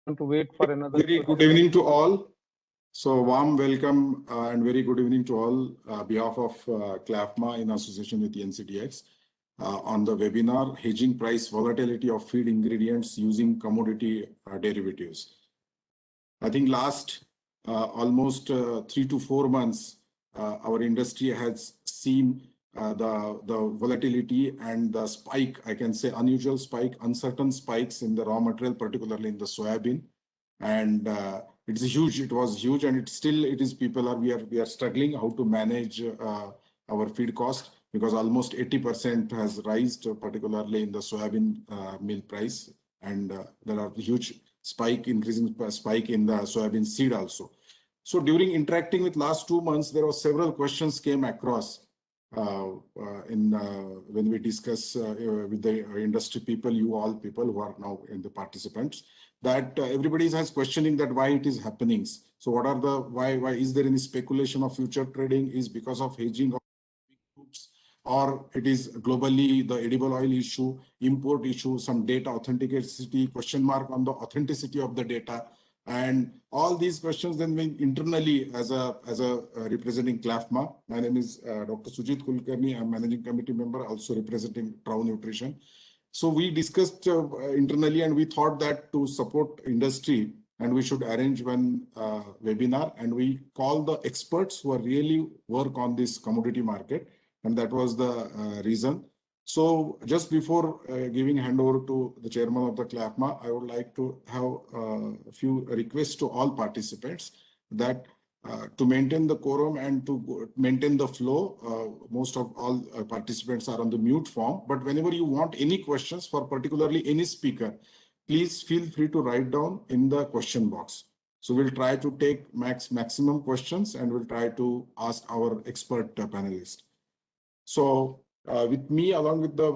want to wait for another. Very good evening to all. So warm welcome and very good evening to all behalf of CLAFMA in association with NCDX on the webinar Hedging Price Volatility of Feed Ingredients Using Commodity Derivatives. I think last almost 3 to 4 months, our industry has seen the volatility and the spike, I can say unusual spike, uncertain spikes in the raw material, particularly in the soybean. And it's huge. It was huge, and it is. We are struggling how to manage our feed cost because almost 80% has risen, particularly in the soybean meal price, and there are huge increasing spike in the soybean seed also. So during interacting with last 2 months, there were several questions came across when we discuss with the industry people, you all people who are now in the participants, that everybody has questioning that why it is happening. So what are the why is there any speculation of future trading is because of hedging of big groups, or it is globally the edible oil issue, import issue, some data authenticity question mark on the authenticity of the data. And all these questions then we internally as a representing CLAFMA. My name is Dr. Sujit Kulkarni. I'm managing committee member, also representing Trau Nutrition. So we discussed internally, and we thought that to support industry, and we should arrange one webinar, and we call the experts who are really work on this commodity market, and that was the reason. So just before giving handover to the chairman of the CLAFMA, I would like to have a few requests to all participants that to maintain the quorum and to maintain the flow. Most of all participants are on the mute form, but whenever you want any questions for particularly any speaker, please feel free to write down in the question box. So we'll try to take maximum questions, and we'll try to ask our expert panelist. So with me, along with the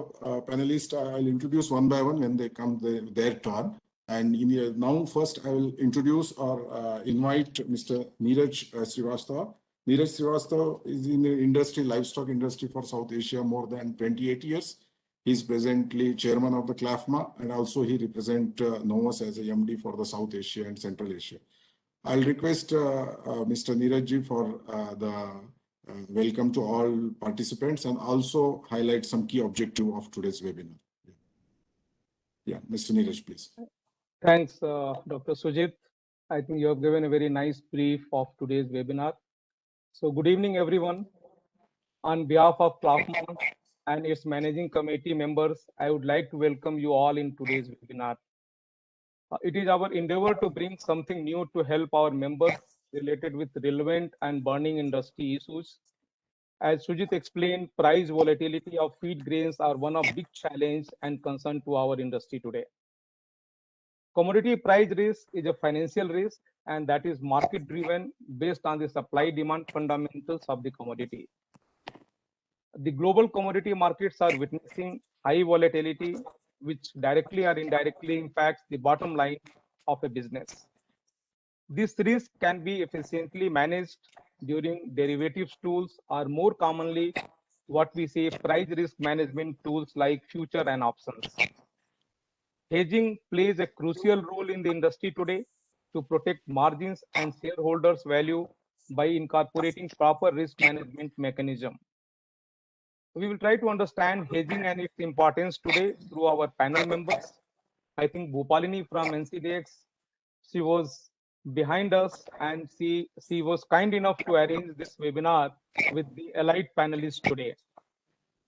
panelists, I'll introduce one by one when they come their turn. And now first I will introduce or invite Mr. Neeraj Srivastava. Neeraj Srivastava is in the industry, livestock industry for South Asia more than 28 years. He's presently chairman of the CLAFMA, and also he represents Novus as a MD for the South Asia and Central Asia. I'll request Mr. Neeraj ji for the welcome to all participants and also highlight some key objective of today's webinar. Yeah, Mr. Neeraj, please. Thanks, Dr. Sujit. I think you have given a very nice brief of today's webinar. So good evening, everyone. On behalf of CLAFMA and its managing committee members, I would like to welcome you all in today's webinar. It is our endeavor to bring something new to help our members related with relevant and burning industry issues. As Sujit explained, price volatility of feed grains are one of big challenge and concern to our industry today. Commodity price risk is a financial risk, and that is market driven based on the supply demand fundamentals of the commodity. The global commodity markets are witnessing high volatility, which directly or indirectly impacts the bottom line of a business. This risk can be efficiently managed during derivatives tools, or more commonly what we say price risk management tools like future and options. Hedging plays a crucial role in the industry today to protect margins and shareholders' value by incorporating proper risk management mechanism. We will try to understand hedging and its importance today through our panel members. I think Bhupalini from NCDX, she was behind us, and she was kind enough to arrange this webinar with the elite panelists today.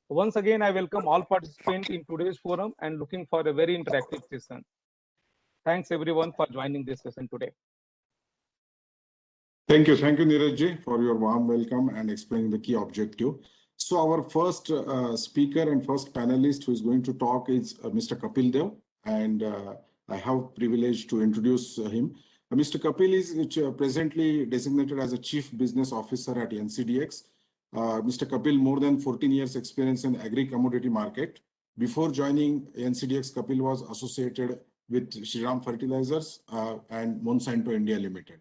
Once again, I welcome all participants in today's forum and looking for a very interactive session. Thanks everyone for joining this session today. Thank you, Neeraj ji, for your warm welcome and explaining the key objective. So our first speaker and first panelist who is going to talk is Mr. Kapil Dev, and I have privilege to introduce him. Mr. Kapil is presently designated as a Chief Business Officer at NCDX. Mr. Kapil, more than 14 years experience in agri-commodity market. Before joining NCDX, Kapil was associated with Shriram Fertilizers and Monsanto India Limited.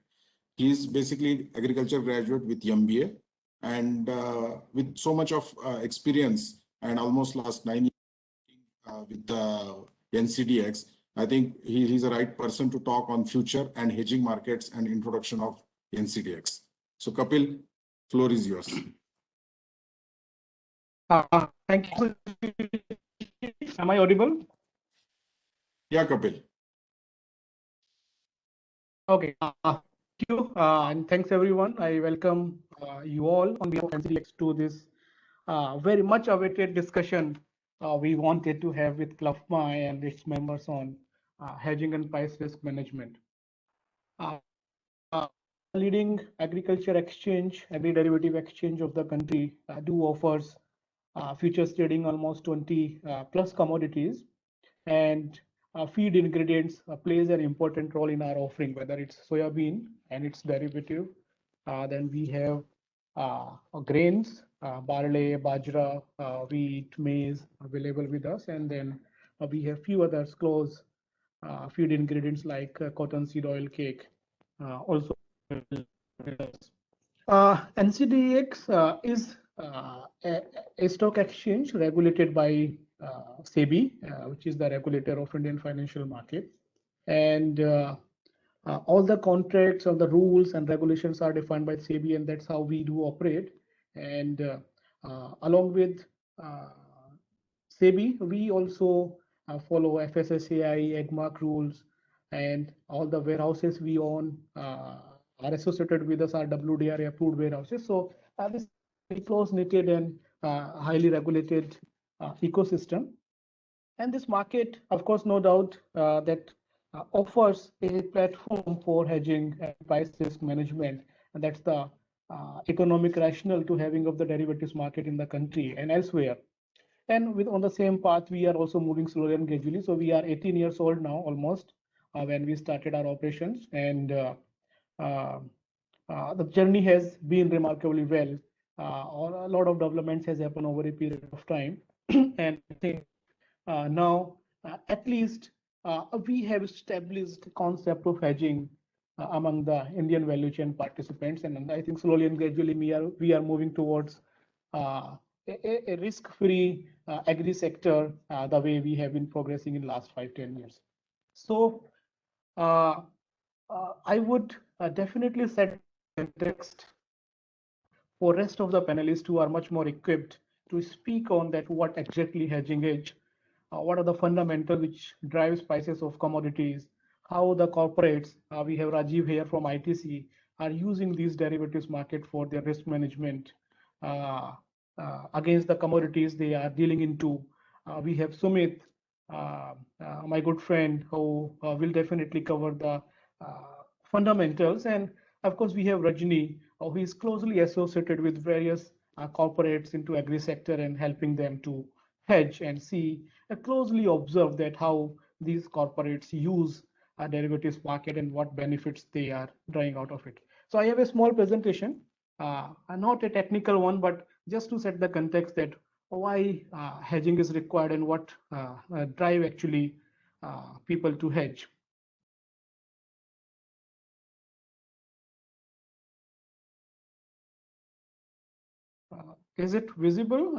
He is basically agriculture graduate with MBA, and with so much of experience and almost last 9 years with NCDX, I think he's the right person to talk on future and hedging markets and introduction of NCDX. So Kapil, floor is yours. Thank you. Am I audible? Yeah, Kapil. Okay. Thank you. And thanks everyone. I welcome you all on behalf of NCDX to this very much awaited discussion we wanted to have with CLUFMA and its members on hedging and price risk management. Leading agriculture exchange, agri-derivative exchange of the country do offers futures trading almost 20 plus commodities, and feed ingredients plays an important role in our offering, whether it's soybean and its derivative. Then we have grains, barley, bajra, wheat, maize available with us, and then we have few others close feed ingredients like cotton seed oil cake also. NCDX is a stock exchange regulated by SEBI, which is the regulator of Indian financial market. And all the contracts and the rules and regulations are defined by SEBI, and that's how we do operate. And along with SEBI, we also follow FSSAI, EGMARC rules, and all the warehouses we own are associated with us are WDRA approved warehouses. So this is a close knitted and highly regulated ecosystem. And this market, of course, no doubt that offers a platform for hedging and price risk management. And that's the economic rationale to having of the derivatives market in the country and elsewhere. And with on the same path, we are also moving slowly and gradually. So we are 18 years old now, almost, when we started our operations. And the journey has been remarkably well. A lot of developments has happened over a period of time. And I think now, at least, we have established the concept of hedging among the Indian value chain participants. And I think slowly and gradually we are moving towards a risk-free agri sector the way we have been progressing in the last 5-10 years. So I would definitely set context for rest of the panelists who are much more equipped to speak on that what exactly hedging is, what are the fundamentals which drives prices of commodities, how the corporates, we have Rajiv here from ITC, are using these derivatives market for their risk management against the commodities they are dealing into. We have Sumit, my good friend, who will definitely cover the fundamentals. And of course, we have Rajni, who is closely associated with various corporates into agri sector and helping them to hedge and see, closely observe that how these corporates use a derivatives market and what benefits they are drawing out of it. So I have a small presentation, not a technical one, but just to set the context that why hedging is required and what drive actually people to hedge. Is it visible,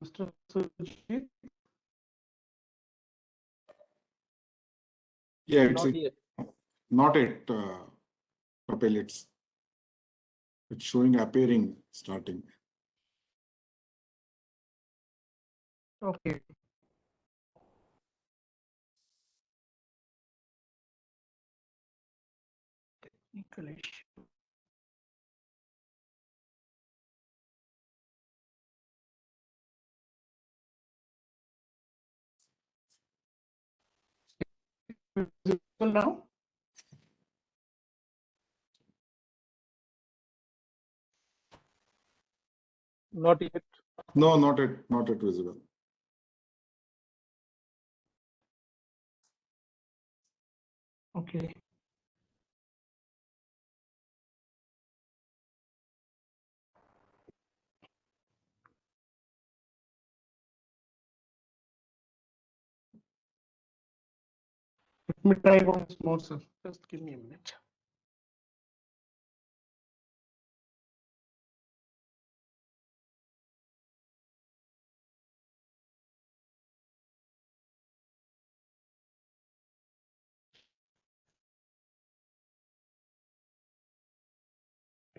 Mr. Sujit? Yeah, it's not yet, Kapil. It's showing appearing starting. Okay. Technical issue. Visible now? Not yet. No, not yet visible. Okay. Let me try once more, sir. Just give me a minute.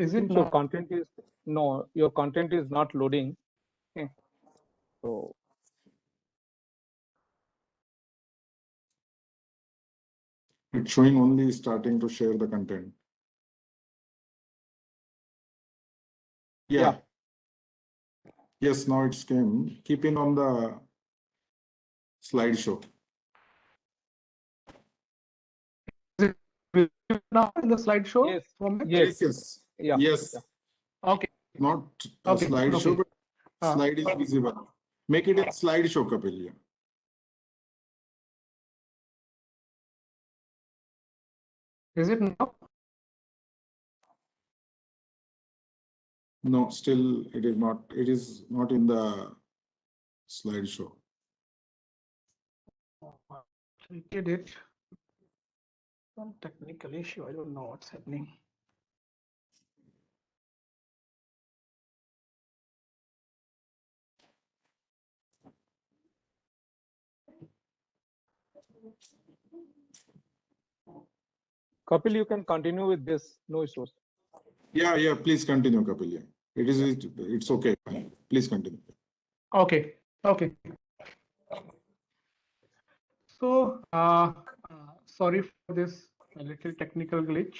Is it Your now? content is no, your content is not loading. Okay. So It's showing only starting to share the content. Yeah. Yes, now it's came. Keeping on the slideshow. Is it now in the slideshow? yes, From it? yes, Yes. yeah, Yes. yeah. Okay. Not a Okay. slideshow, Okay. but Uh, slide is visible. Make it a slideshow, Kapil. Yeah. Is it now? No, still it is not. It is not in the slideshow. We did it. Some technical issue. I don't know what's happening. Kapil, you can continue with this. No issues. Yeah, yeah. Please continue, Kapil. Yeah. It's okay. Fine. Please continue. Okay. Okay. So, sorry for this little technical glitch.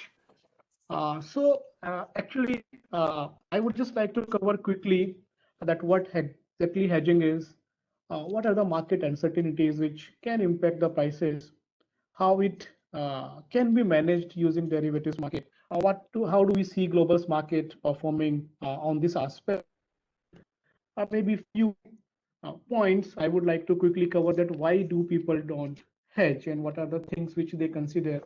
Actually, I would just like to cover quickly that what exactly hedging is, what are the market uncertainties which can impact the prices, how it can be managed using derivatives market, how do we see global market performing on this aspect. Maybe few points I would like to quickly cover that why do people don't hedge and what are the things which they consider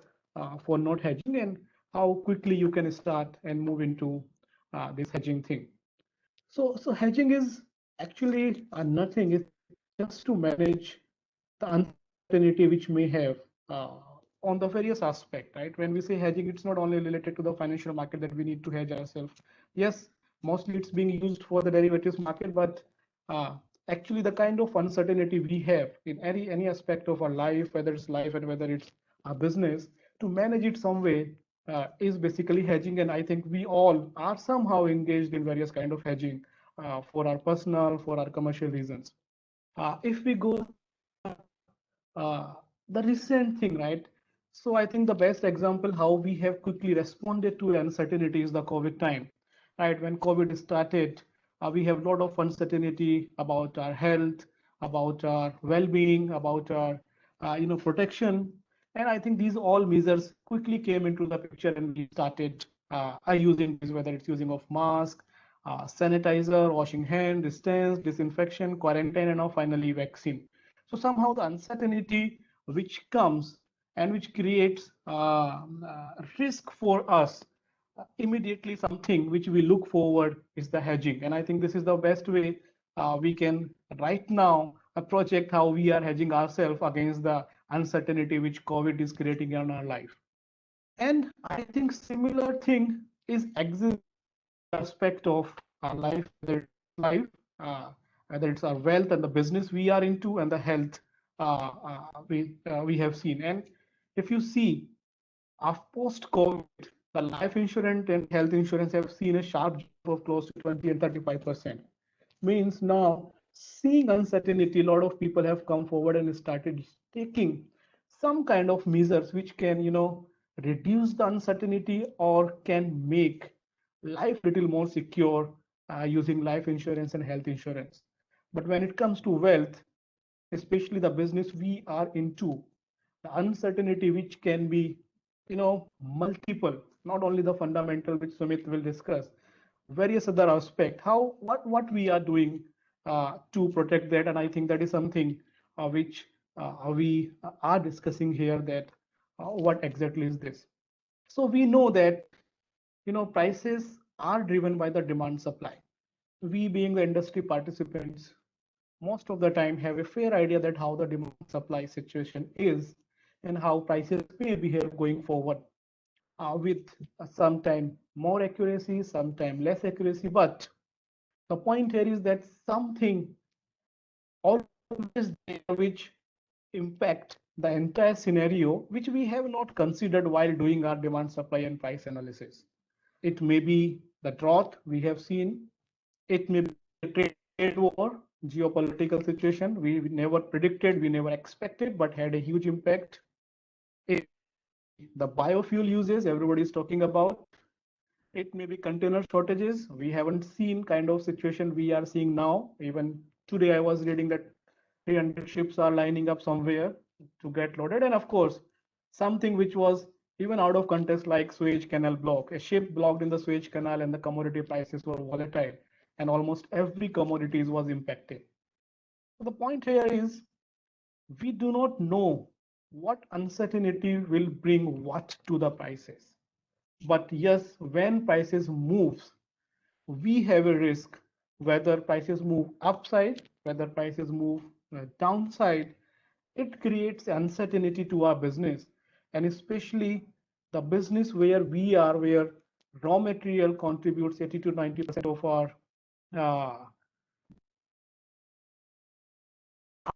for not hedging and how quickly you can start and move into this hedging thing. So hedging is actually nothing. It's just to manage the uncertainty which may have on the various aspect, right? When we say hedging, it's not only related to the financial market that we need to hedge ourselves. Yes, mostly it's being used for the derivatives market, but actually the kind of uncertainty we have in any aspect of our life, whether it's life and whether it's our business, to manage it some way is basically hedging. And I think we all are somehow engaged in various kind of hedging for our personal, for our commercial reasons. If we go the recent thing, right? So I think the best example how we have quickly responded to uncertainty is the COVID time, right? When COVID started, we have a lot of uncertainty about our health, about our well-being, about our protection, and I think these all measures quickly came into the picture, and we started using this, whether it's using of mask, sanitizer, washing hand, distance, disinfection, quarantine, and now finally vaccine. So somehow the uncertainty which comes and which creates risk for us, immediately something which we look forward is the hedging. And I think this is the best way we can right now project how we are hedging ourselves against the uncertainty which COVID is creating in our life. And I think similar thing is exist aspect of our life, whether it's our wealth and the business we are into and the health we have seen. And if you see, after post-COVID, the life insurance and health insurance have seen a sharp jump of close to 20 and 35%. Means now seeing uncertainty, a lot of people have come forward and started taking some kind of measures which can, reduce the uncertainty or can make life little more secure using life insurance and health insurance. But when it comes to wealth, especially the business we are into, the uncertainty which can be, multiple, not only the fundamental which Sumit will discuss, various other aspects, how what we are doing to protect that. And I think that is something which we are discussing here, that what exactly is this. So we know that prices are driven by the demand supply. We being the industry participants most of the time have a fair idea that how the demand supply situation is and how prices may behave going forward, with sometime more accuracy, sometime less accuracy. But the point here is that something always there which impact the entire scenario, which we have not considered while doing our demand supply and price analysis. It may be the drought we have seen. It may be a trade war, geopolitical situation we never predicted, we never expected, but had a huge impact. It, the biofuel uses everybody is talking about. It may be container shortages. We haven't seen kind of situation we are seeing now. Even today, I was reading that 300 ships are lining up somewhere to get loaded. And of course, something which was even out of context, like Suez Canal block, a ship blocked in the Suez Canal and the commodity prices were volatile, and almost every commodity was impacted. So the point here is we do not know what uncertainty will bring what to the prices. But yes, when prices moves, we have a risk, whether prices move upside, whether prices move downside. It creates uncertainty to our business, and especially the business where we are, where raw material contributes 80 to 90% of our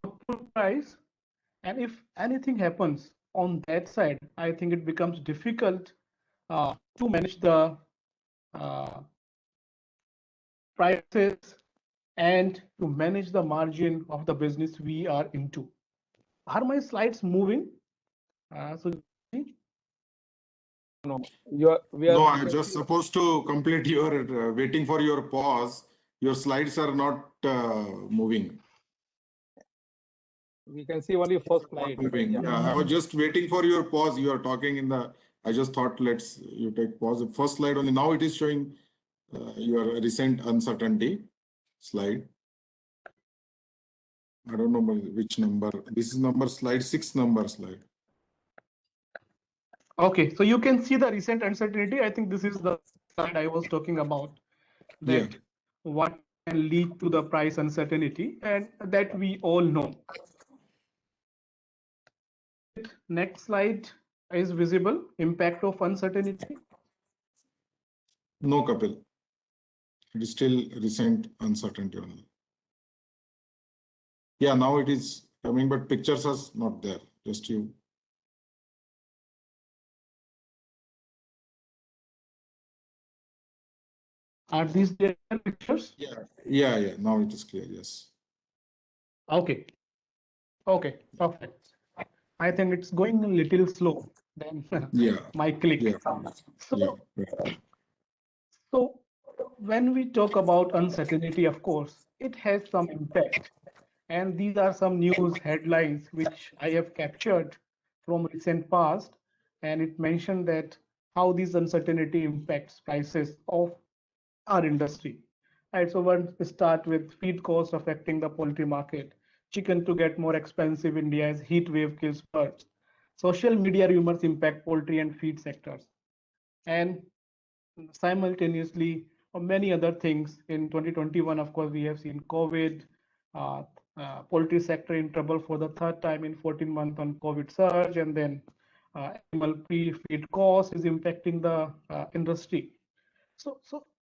output price. And if anything happens on that side, I think it becomes difficult to manage the prices and to manage the margin of the business we are into. Are my slides moving? So No, No, I'm just supposed to complete your waiting for your pause. Your slides are not moving. we can see only first Not slide. moving. Yeah. Yeah, I was just waiting for your pause. You are talking in the. I just thought you take pause. First slide only. Now it is showing your recent uncertainty slide. I don't know which number. This is number slide 6 number slide. okay, so you can see the recent uncertainty. I think this is the slide I was talking about. That what can lead to the price uncertainty, and that we all know. Next slide is visible. Impact of uncertainty. No, Kapil. It is still recent uncertainty only. Yeah, now it is coming, but pictures are not there. Just you. Are these their pictures? Yeah. Now it is clear. Yes. Okay. Okay, perfect. I think it's going a little slow than my click. Yeah. So when we talk about uncertainty, of course, it has some impact. And these are some news headlines which I have captured from recent past. And it mentioned that how this uncertainty impacts prices of our industry. Right, so we'll start with feed cost affecting the poultry market. Chicken to get more expensive, India's heat wave kills birds. Social media rumors impact poultry and feed sectors. And simultaneously, many other things. In 2021, of course, we have seen COVID, poultry sector in trouble for the third time in 14 months on COVID surge, and then animal feed cost is impacting the industry. So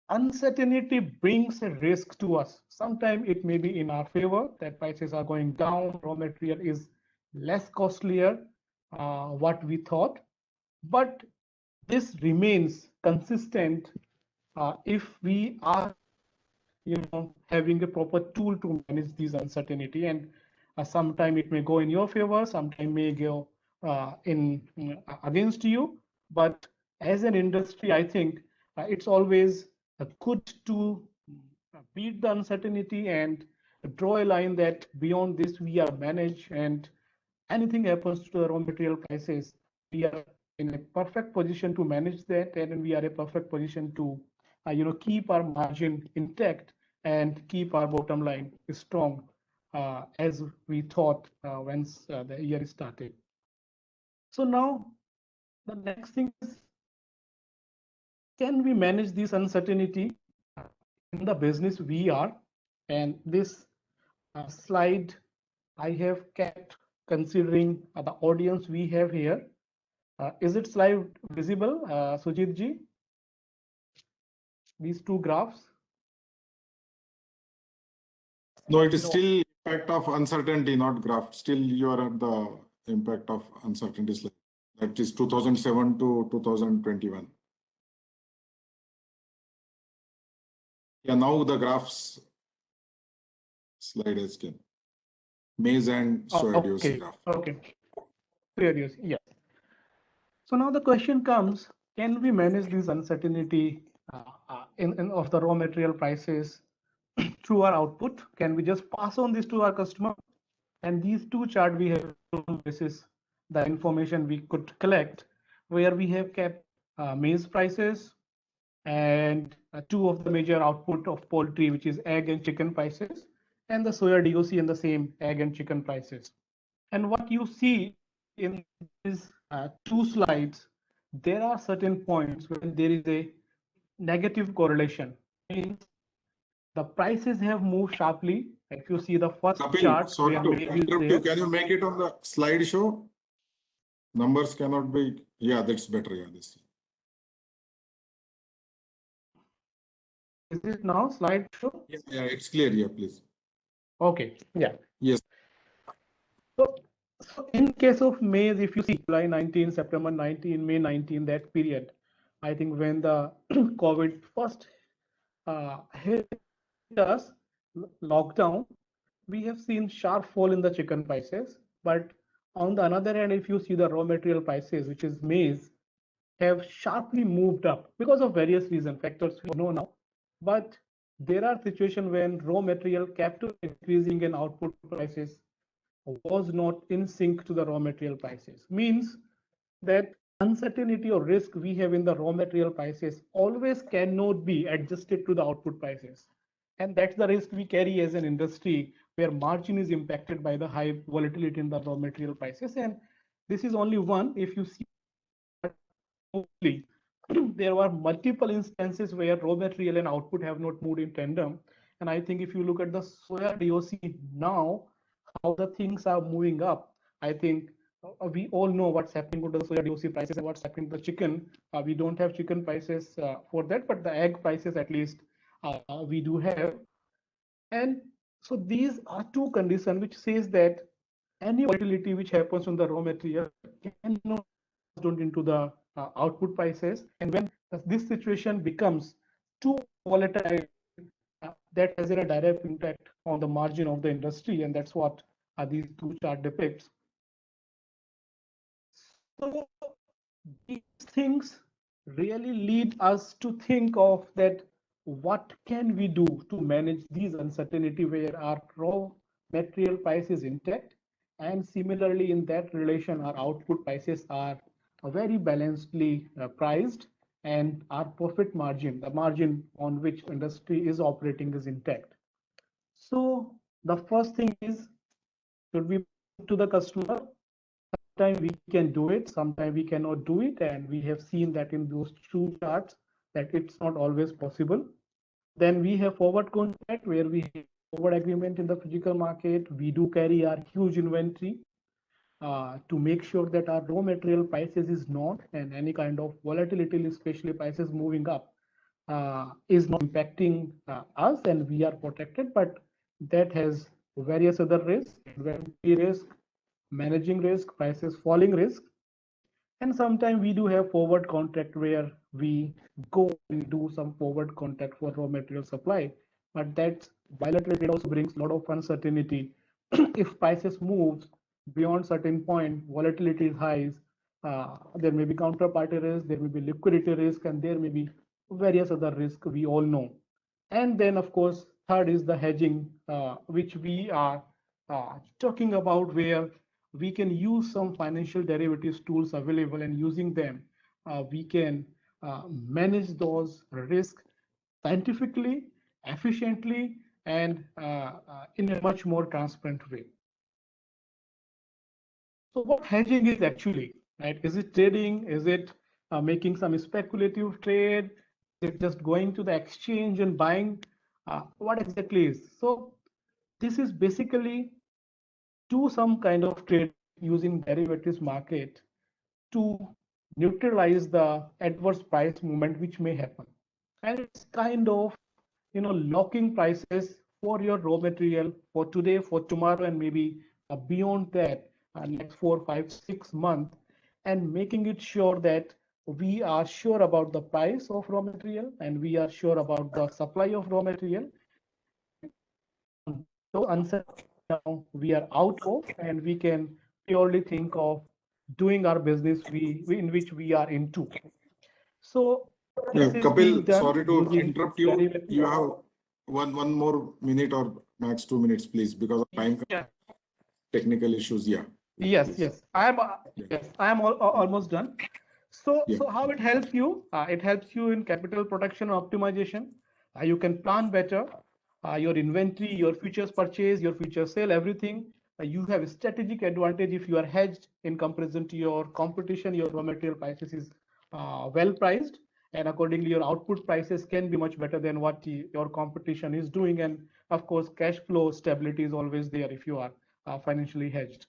uncertainty brings a risk to us. Sometimes it may be in our favor that prices are going down, raw material is less costlier, what we thought, but this remains consistent if we are, having a proper tool to manage these uncertainty. And sometime it may go in your favor, sometime may go against you. But as an industry, I think it's always good to beat the uncertainty and draw a line that beyond this we are managed, and anything happens to the raw material prices, we are in a perfect position to manage that, and we are in a perfect position to keep our margin intact and keep our bottom line strong, as we thought once the year started. So now the next thing is, can we manage this uncertainty in the business we are? And this slide I have kept considering the audience we have here. Is it slide visible, Sujit ji? These two graphs? No, it is still impact of uncertainty, not graph. Still, you are at the impact of uncertainty slide. That is 2007 to 2021. Yeah, now the graphs slide has came. Maize and soya DOC Okay, graph. okay. Clear, yes. So now the question comes, can we manage this uncertainty in of the raw material prices through our output? Can we just pass on this to our customer? And these two charts we have, this is the information we could collect, where we have kept maize prices and two of the major output of poultry, which is egg and chicken prices, and the soya DOC and the same egg and chicken prices. And what you see in these two slides, there are certain points when there is a negative correlation. Means the prices have moved sharply. If you see the first Kapil, chart, sorry where to maize is interrupt there. you. Can you make it on the slideshow? Numbers cannot be. Yeah, that's better. Yeah, this. Is it now slideshow? Yeah, it's clear. Yeah, please. Okay, yeah. Yes. So in case of maize, if you see July 19, September 19, May 19, that period, I think when the COVID first hit us, lockdown, we have seen sharp fall in the chicken prices. But on the other hand, if you see the raw material prices, which is maize, have sharply moved up because of various reasons, factors we know now. But there are situations when raw material kept increasing and output prices was not in sync to the raw material prices. Means that uncertainty or risk we have in the raw material prices always cannot be adjusted to the output prices. And that's the risk we carry as an industry, where margin is impacted by the high volatility in the raw material prices. And this is only one. If you see, there were multiple instances where raw material and output have not moved in tandem. And I think if you look at the soya DOC now, how the things are moving up, I think we all know what's happening with the soya DOC prices and what's happening to the chicken. We don't have chicken prices for that, but the egg prices at least we do have. And so these are two conditions which says that any volatility which happens on the raw material cannot be into the output prices. And when this situation becomes too volatile, that has a direct impact on the margin of the industry, and that's what these two chart depicts. So these things really lead us to think of that what can we do to manage these uncertainty where our raw material price is intact, and similarly in that relation our output prices are very balancedly priced, and our profit margin, the margin on which industry is operating, is intact. So the first thing is, should we to the customer? Sometimes we can do it, sometimes we cannot do it, and we have seen that in those two charts that it's not always possible. Then we have forward contract, where we have forward agreement in the physical market. We do carry our huge inventory to make sure that our raw material prices is not, and any kind of volatility, especially prices moving up, is not impacting us, and we are protected. But that has various other risks: inventory risk, managing risk, prices falling risk. And sometimes we do have forward contract where we go and do some forward contract for raw material supply. But that bilateral trade also brings a lot of uncertainty. If prices moves beyond certain point, volatility is high, there may be counterparty risk, there may be liquidity risk, and there may be various other risks we all know. And then, of course, third is the hedging, which we are talking about, where we can use some financial derivatives tools available, and using them, we can manage those risks scientifically, efficiently, and in a much more transparent way. So what hedging is actually, right? Is it trading? Is it making some speculative trade? Is it just going to the exchange and buying? What exactly is? So this is basically do some kind of trade using derivatives market to neutralize the adverse price movement which may happen. And it's kind of, locking prices for your raw material for today, for tomorrow, and maybe beyond that, next 4, 5, 6 months, and making it sure that we are sure about the price of raw material and we are sure about the supply of raw material. So uncertainty now we are out of, and we can purely think of doing our business in which we are into. So this is being Kapil, done sorry to using interrupt you. very little. You have one more minute or max 2 minutes, please, because of time Yeah. technical issues. Yeah. Yes, Please. yes. I am almost done. So, Yeah. so how it helps you? It helps you in capital protection optimization. You can plan better your inventory, your futures purchase, your future sale, everything. You have a strategic advantage if you are hedged in comparison to your competition. Your raw material prices is well priced, and accordingly, your output prices can be much better than what your competition is doing. And of course, cash flow stability is always there if you are financially hedged.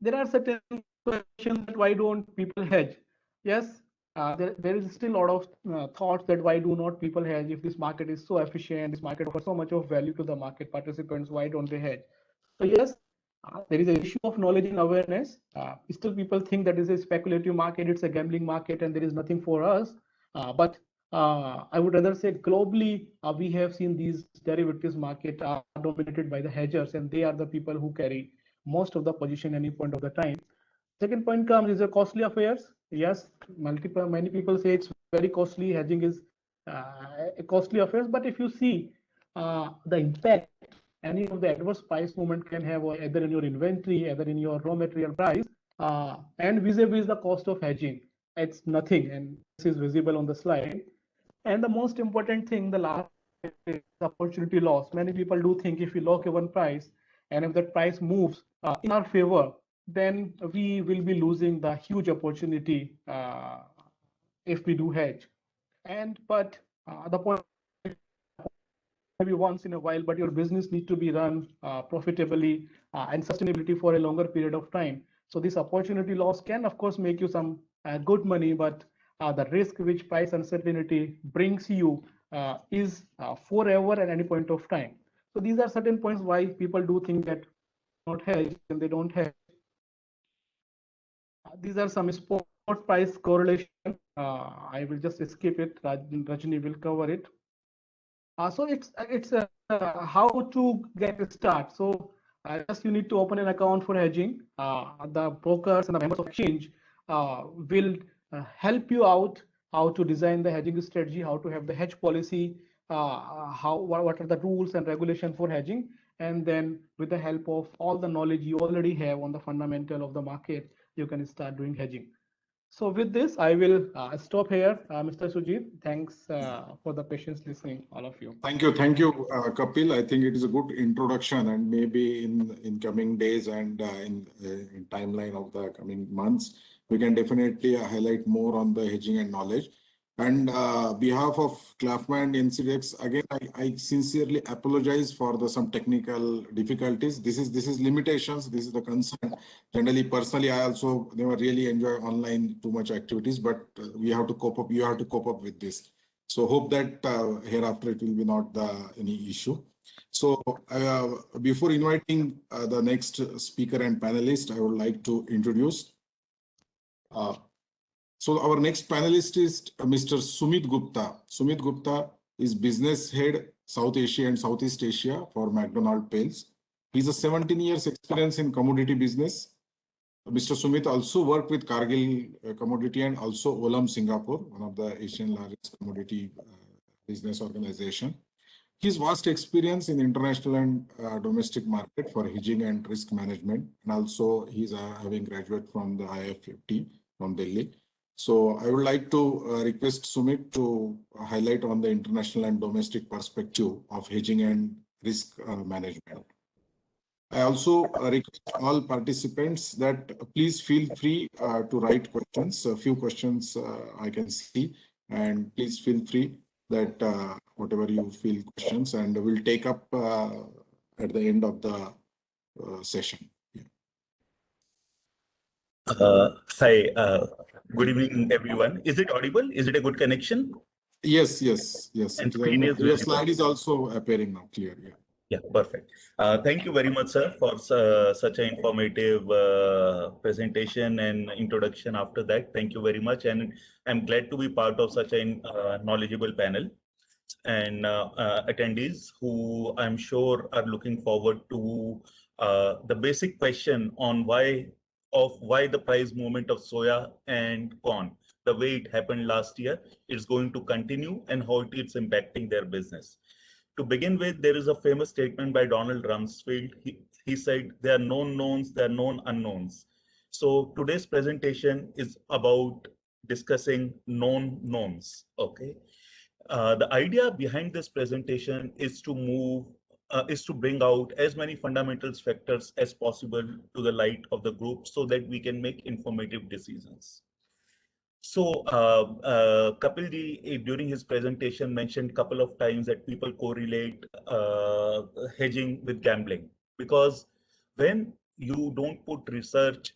There are certain questions that why don't people hedge? Yes, there is still a lot of thoughts that why do not people hedge if this market is so efficient, this market offers so much of value to the market participants, why don't they hedge? So yes, there is an issue of knowledge and awareness. Still people think that this is a speculative market, it's a gambling market and there is nothing for us. But I would rather say globally, we have seen these derivatives market are dominated by the hedgers, and they are the people who carry most of the position any point of the time. Second point comes is a costly affairs. Yes, many people say it's very costly. Hedging is a costly affairs, but if you see the impact any of the adverse price movement can have either in your inventory, either in your raw material price, and vis-a-vis the cost of hedging, it's nothing, and this is visible on the slide. And the most important thing, the last is opportunity loss. Many people do think if we lock a one price, and if that price moves in our favor, then we will be losing the huge opportunity if we do hedge. But the point maybe once in a while, but your business needs to be run profitably and sustainability for a longer period of time. So this opportunity loss can, of course, make you some good money, but the risk which price uncertainty brings you is forever at any point of time. So these are certain points why people do think that not hedge and they don't hedge. These are some spot price correlation. I will just skip it. Rajni will cover it. So it's how to get a start. So just you need to open an account for hedging. The brokers and the members of exchange will help you out how to design the hedging strategy, how to have the hedge policy, what are the rules and regulations for hedging, and then with the help of all the knowledge you already have on the fundamental of the market, you can start doing hedging. So with this, I will stop here. Mr. Sujit, thanks for the patience listening, all of you. Thank you, Kapil. I think it is a good introduction, and maybe in coming days and in timeline of the coming months, we can definitely highlight more on the hedging and knowledge. And behalf of CLAFMA and NCDEX, again, I sincerely apologize for some technical difficulties. This is limitations. This is the concern. Generally, personally, I also never really enjoy online too much activities, but we have to cope up. You have to cope up with this. So hope that hereafter it will be not any issue. So before inviting the next speaker and panelist, I would like to introduce. So our next panelist is Mr. Sumit Gupta. Sumit Gupta is business head South Asia and Southeast Asia for McDonald Pails. He's a 17 years experience in commodity business. Mr. Sumit also worked with Cargill Commodity and also Olam Singapore, one of the Asian largest commodity business organization. His vast experience in international and domestic market for hedging and risk management, and also he's having graduate from the IFFT from Delhi. So I would like to request Sumit to highlight on the international and domestic perspective of hedging and risk management. I also request all participants that please feel free to write questions. A few questions I can see, and please feel free that whatever you feel questions, and we'll take up at the end of the session. Hi, good evening, everyone. Is it audible? Is it a good connection? Yes. And screen is your slide is also appearing now clear. Yeah. Yeah, perfect. Thank you very much, sir, for such an informative presentation and introduction after that. Thank you very much. And I'm glad to be part of such a knowledgeable panel and attendees who I'm sure are looking forward to the basic question on why the price movement of soya and corn, the way it happened last year, is going to continue and how it is impacting their business. To begin with, there is a famous statement by Donald Rumsfeld. He said, there are known knowns, there are known unknowns. So today's presentation is about discussing known knowns, okay? The idea behind this presentation is to bring out as many fundamentals factors as possible to the light of the group so that we can make informative decisions. So Kapil ji, during his presentation, mentioned a couple of times that people correlate hedging with gambling, because when you don't put research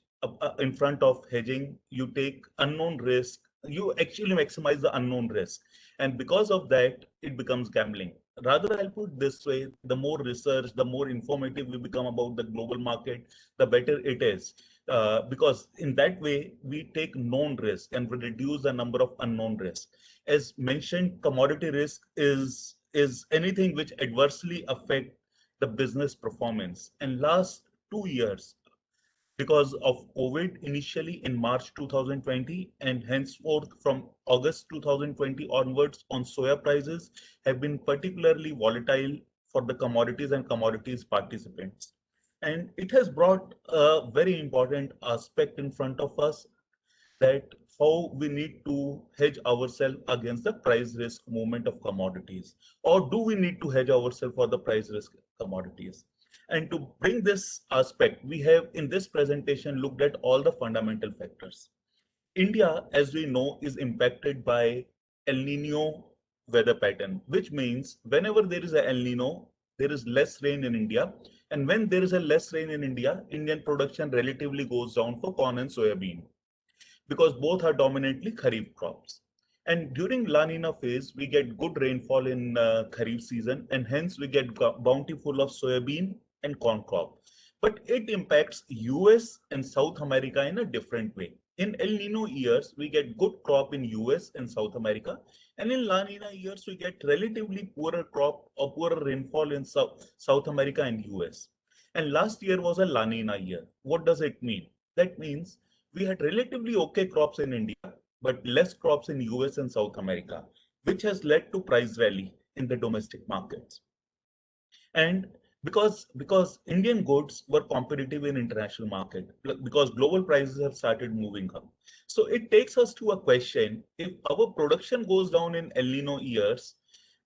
in front of hedging, you take unknown risk, you actually maximize the unknown risk. And because of that, it becomes gambling. Rather, I'll put this way, the more research, the more informative we become about the global market, the better it is. Because in that way, we take known risk and we reduce the number of unknown risks. As mentioned, commodity risk is anything which adversely affect the business performance. And last 2 years, because of COVID initially in March 2020 and henceforth from August 2020 onwards on soya prices have been particularly volatile for the commodities and commodities participants. And it has brought a very important aspect in front of us, that how we need to hedge ourselves against the price risk movement of commodities, or do we need to hedge ourselves for the price risk commodities? And to bring this aspect, we have in this presentation looked at all the fundamental factors. India, as we know, is impacted by El Nino weather pattern, which means whenever there is a El Nino, there is less rain in India. And when there is a less rain in India, Indian production relatively goes down for corn and soybean, because both are dominantly Kharif crops. And during La Nina phase, we get good rainfall in Kharif season, and hence we get bountiful of soybean and corn crop. But it impacts US and South America in a different way. In El Nino years, we get good crop in US and South America. And in La Nina years, we get relatively poorer crop or poorer rainfall in South America and US. And last year was a La Nina year. What does it mean? That means we had relatively okay crops in India, but less crops in US and South America, which has led to price rally in the domestic markets. And because Indian goods were competitive in international market, because global prices have started moving up. So it takes us to a question: if our production goes down in El Nino years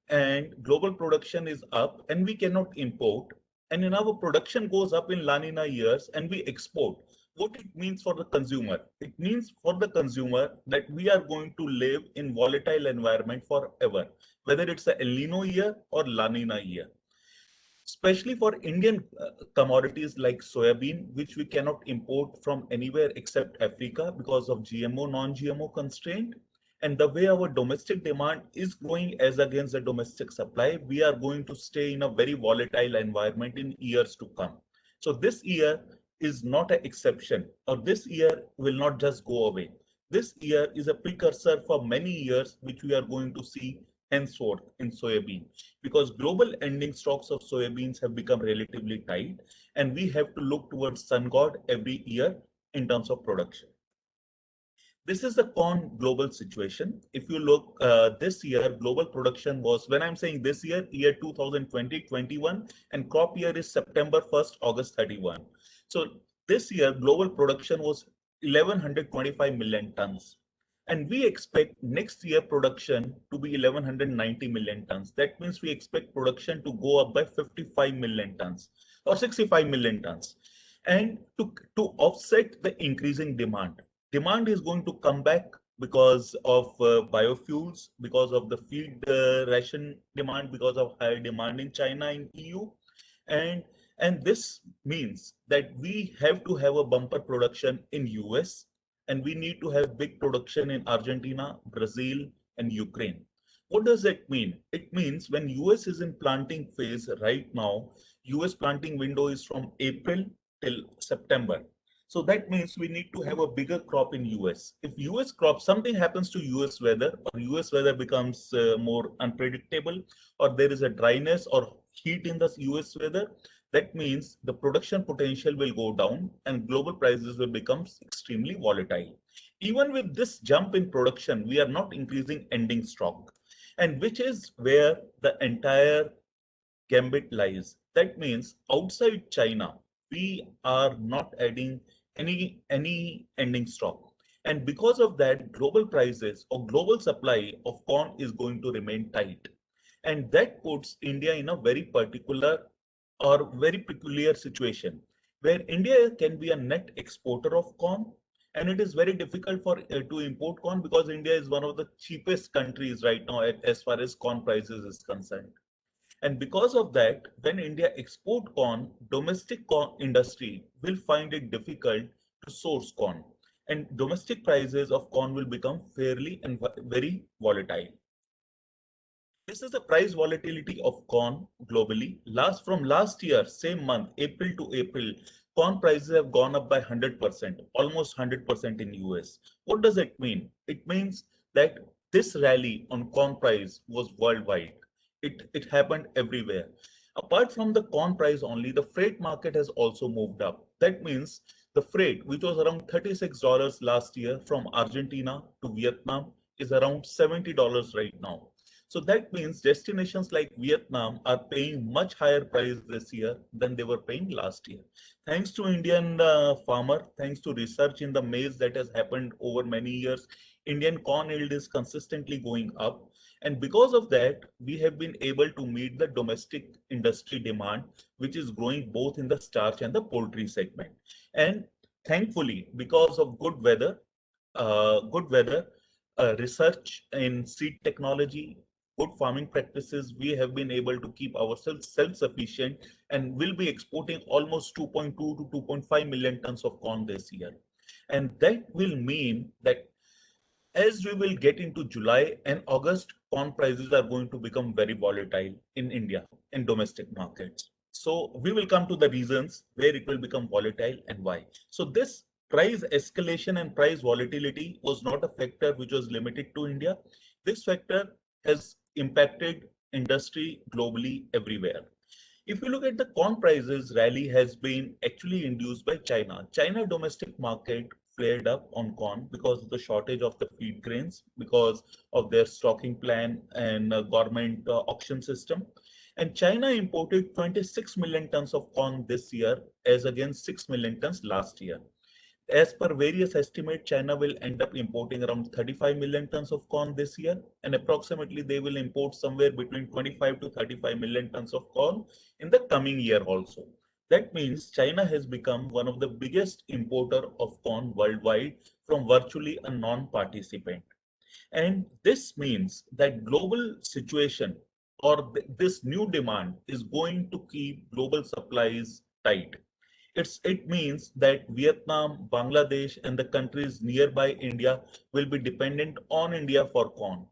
and global production is up and we cannot import, and in our production goes up in La Nina years and we export, what it means for the consumer? It means for the consumer that we are going to live in volatile environment forever, whether it's a El Nino year or La Nina year. Especially for Indian commodities like soybean, which we cannot import from anywhere except Africa because of GMO, non-GMO constraint. And the way our domestic demand is growing as against the domestic supply, we are going to stay in a very volatile environment in years to come. So this year is not an exception, or this year will not just go away. This year is a precursor for many years, which we are going to see henceforth in soybean, because global ending stocks of soybeans have become relatively tight, and we have to look towards sun god every year in terms of production. This is the corn global situation. If you look this year, global production was, when I'm saying this year, year 2020-21, and crop year is September 1st, August 31. So this year, global production was 1125 million tons. And we expect next year production to be 1190 million tons. That means we expect production to go up by 55 million tons or 65 million tons. And to offset the increasing demand is going to come back because of biofuels, because of the feed ration demand, because of higher demand in China and EU. And this means that we have to have a bumper production in US, and we need to have big production in Argentina, Brazil, and Ukraine. What does that mean? It means when US is in planting phase right now, US planting window is from April till September. So that means we need to have a bigger crop in US. If US crop, something happens to US weather, or US weather becomes more unpredictable, or there is a dryness or heat in the US weather, that means the production potential will go down and global prices will become extremely volatile. Even with this jump in production, we are not increasing ending stock, and which is where the entire gambit lies. That means outside China, we are not adding any ending stock. And because of that, global prices or global supply of corn is going to remain tight. And that puts India in a very particular or very peculiar situation where India can be a net exporter of corn, and it is very difficult for to import corn because India is one of the cheapest countries right now as far as corn prices is concerned. And because of that, when India export corn, domestic corn industry will find it difficult to source corn, and domestic prices of corn will become fairly and very volatile. This is the price volatility of corn globally. From last year, same month, April to April, corn prices have gone up by 100%, almost 100% in US. What does it mean? It means that this rally on corn price was worldwide. It happened everywhere. Apart from the corn price only, the freight market has also moved up. That means the freight, which was around $36 last year from Argentina to Vietnam, is around $70 right now. So that means destinations like Vietnam are paying much higher price this year than they were paying last year. Thanks to Indian farmer, thanks to research in the maize that has happened over many years, Indian corn yield is consistently going up. And because of that, we have been able to meet the domestic industry demand, which is growing both in the starch and the poultry segment. And thankfully, because of good weather, research in seed technology, good farming practices, we have been able to keep ourselves self-sufficient and will be exporting almost 2.2 to 2.5 million tons of corn this year. And that will mean that as we will get into July and August, corn prices are going to become very volatile in India, in domestic markets. So we will come to the reasons where it will become volatile and why. So this price escalation and price volatility was not a factor which was limited to India. This factor has impacted industry globally everywhere. If you look at the corn prices, rally has been actually induced by China. China domestic market flared up on corn because of the shortage of the feed grains, because of their stocking plan and government auction system. And China imported 26 million tons of corn this year as against 6 million tons last year. As per various estimates, China will end up importing around 35 million tons of corn this year, and approximately they will import somewhere between 25 to 35 million tons of corn in the coming year also. That means China has become one of the biggest importer of corn worldwide from virtually a non-participant. And this means that global situation or this new demand is going to keep global supplies tight. It means that Vietnam, Bangladesh, and the countries nearby India will be dependent on India for corn.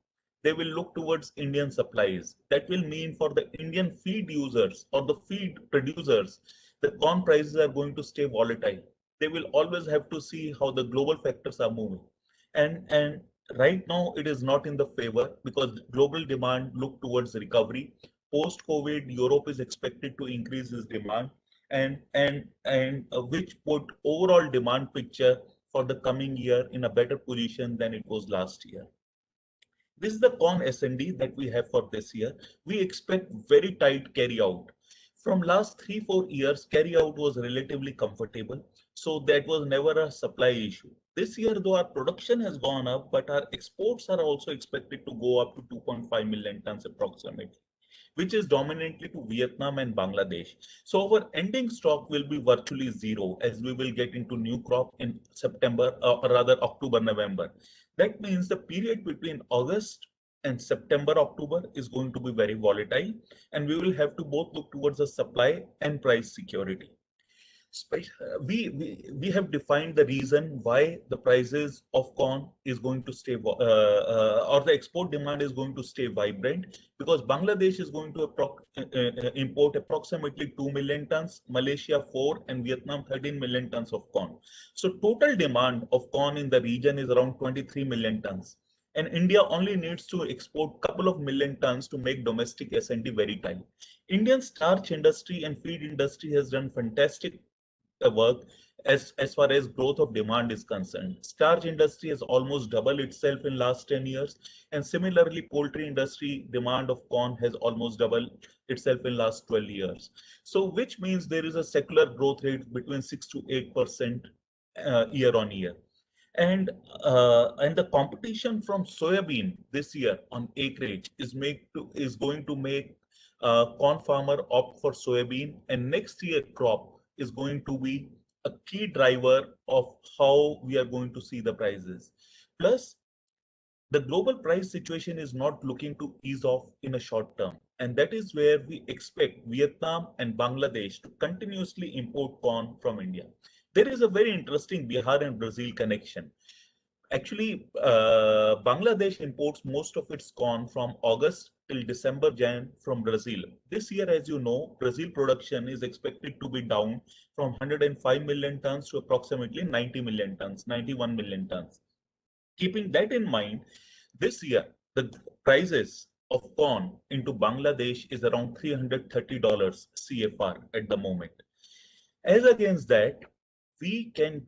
They will look towards Indian supplies. That will mean for the Indian feed users or the feed producers, the corn prices are going to stay volatile. They will always have to see how the global factors are moving. And right now it is not in the favor because global demand look towards recovery. Post-COVID, Europe is expected to increase its demand and which put overall demand picture for the coming year in a better position than it was last year. This is the corn S&D that we have for this year. We expect very tight carry out. From last 3-4 years, carry out was relatively comfortable, so that was never a supply issue. This year, though, our production has gone up, but our exports are also expected to go up to 2.5 million tons approximately, which is dominantly to Vietnam and Bangladesh. So our ending stock will be virtually zero as we will get into new crop in September, or rather October, November. That means the period between August and September, October is going to be very volatile, and we will have to both look towards the supply and price security. We have defined the reason why the prices of corn is going to stay or the export demand is going to stay vibrant, because Bangladesh is going to import approximately 2 million tons, Malaysia 4, and Vietnam 13 million tons of corn. So total demand of corn in the region is around 23 million tons. And India only needs to export a couple of million tons to make domestic S&D very tight. Indian starch industry and feed industry has done fantastic work as far as growth of demand is concerned. Starch industry has almost doubled itself in last 10 years, and similarly poultry industry demand of corn has almost doubled itself in last 12 years. So which means there is a secular growth rate between 6 to 8% year on year. And the competition from soybean this year on acreage is going to make corn farmer opt for soybean, and next year crop is going to be a key driver of how we are going to see the prices. Plus, the global price situation is not looking to ease off in a short term, and that is where we expect Vietnam and Bangladesh to continuously import corn from India. There is a very interesting Bihar and Brazil connection. Actually, Bangladesh imports most of its corn from August till December, Jan from Brazil. This year, as you know, Brazil production is expected to be down from 105 million tons to approximately 90 million tons, 91 million tons. Keeping that in mind, this year, the prices of corn into Bangladesh is around $330 CFR at the moment. As against that, we can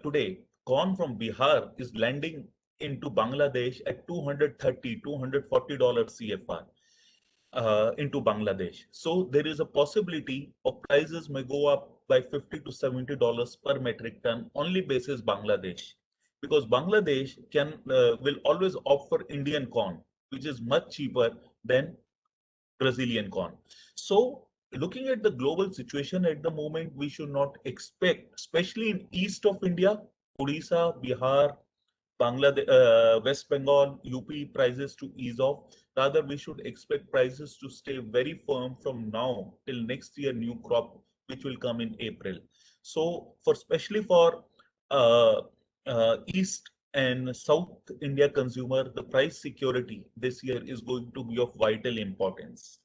today, corn from Bihar is landing into Bangladesh at $230, $240 CFR into Bangladesh. So there is a possibility of prices may go up by $50 to $70 per metric ton only basis Bangladesh, because Bangladesh will always opt for Indian corn, which is much cheaper than Brazilian corn. So looking at the global situation at the moment, we should not expect, especially in east of India, Odisha, Bihar, Bangladesh, West Bengal, UP prices to ease off. Rather, we should expect prices to stay very firm from now till next year new crop, which will come in April. So especially for East and South India consumer, the price security this year is going to be of vital importance.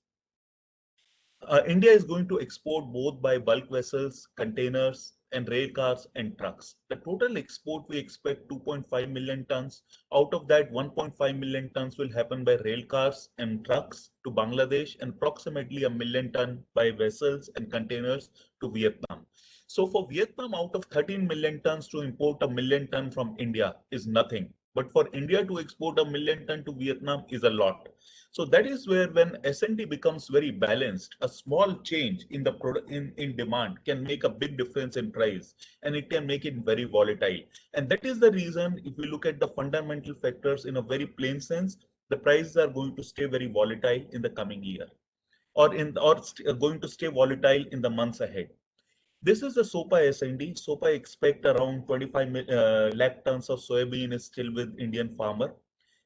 India is going to export both by bulk vessels, containers, and rail cars and trucks. The total export we expect 2.5 million tons. Out of that, 1.5 million tons will happen by rail cars and trucks to Bangladesh, and approximately 1 million ton by vessels and containers to Vietnam. So for Vietnam, out of 13 million tons to import 1 million ton from India is nothing. But for India to export 1 million ton to Vietnam is a lot. So that is where when S&D becomes very balanced, a small change in the in demand can make a big difference in price, and it can make it very volatile. And that is the reason, if we look at the fundamental factors in a very plain sense, the prices are going to stay very volatile in the coming year, or going to stay volatile in the months ahead. This is the SOPA S&D. SOPA expect around 25 lakh tons of soybean is still with Indian farmer,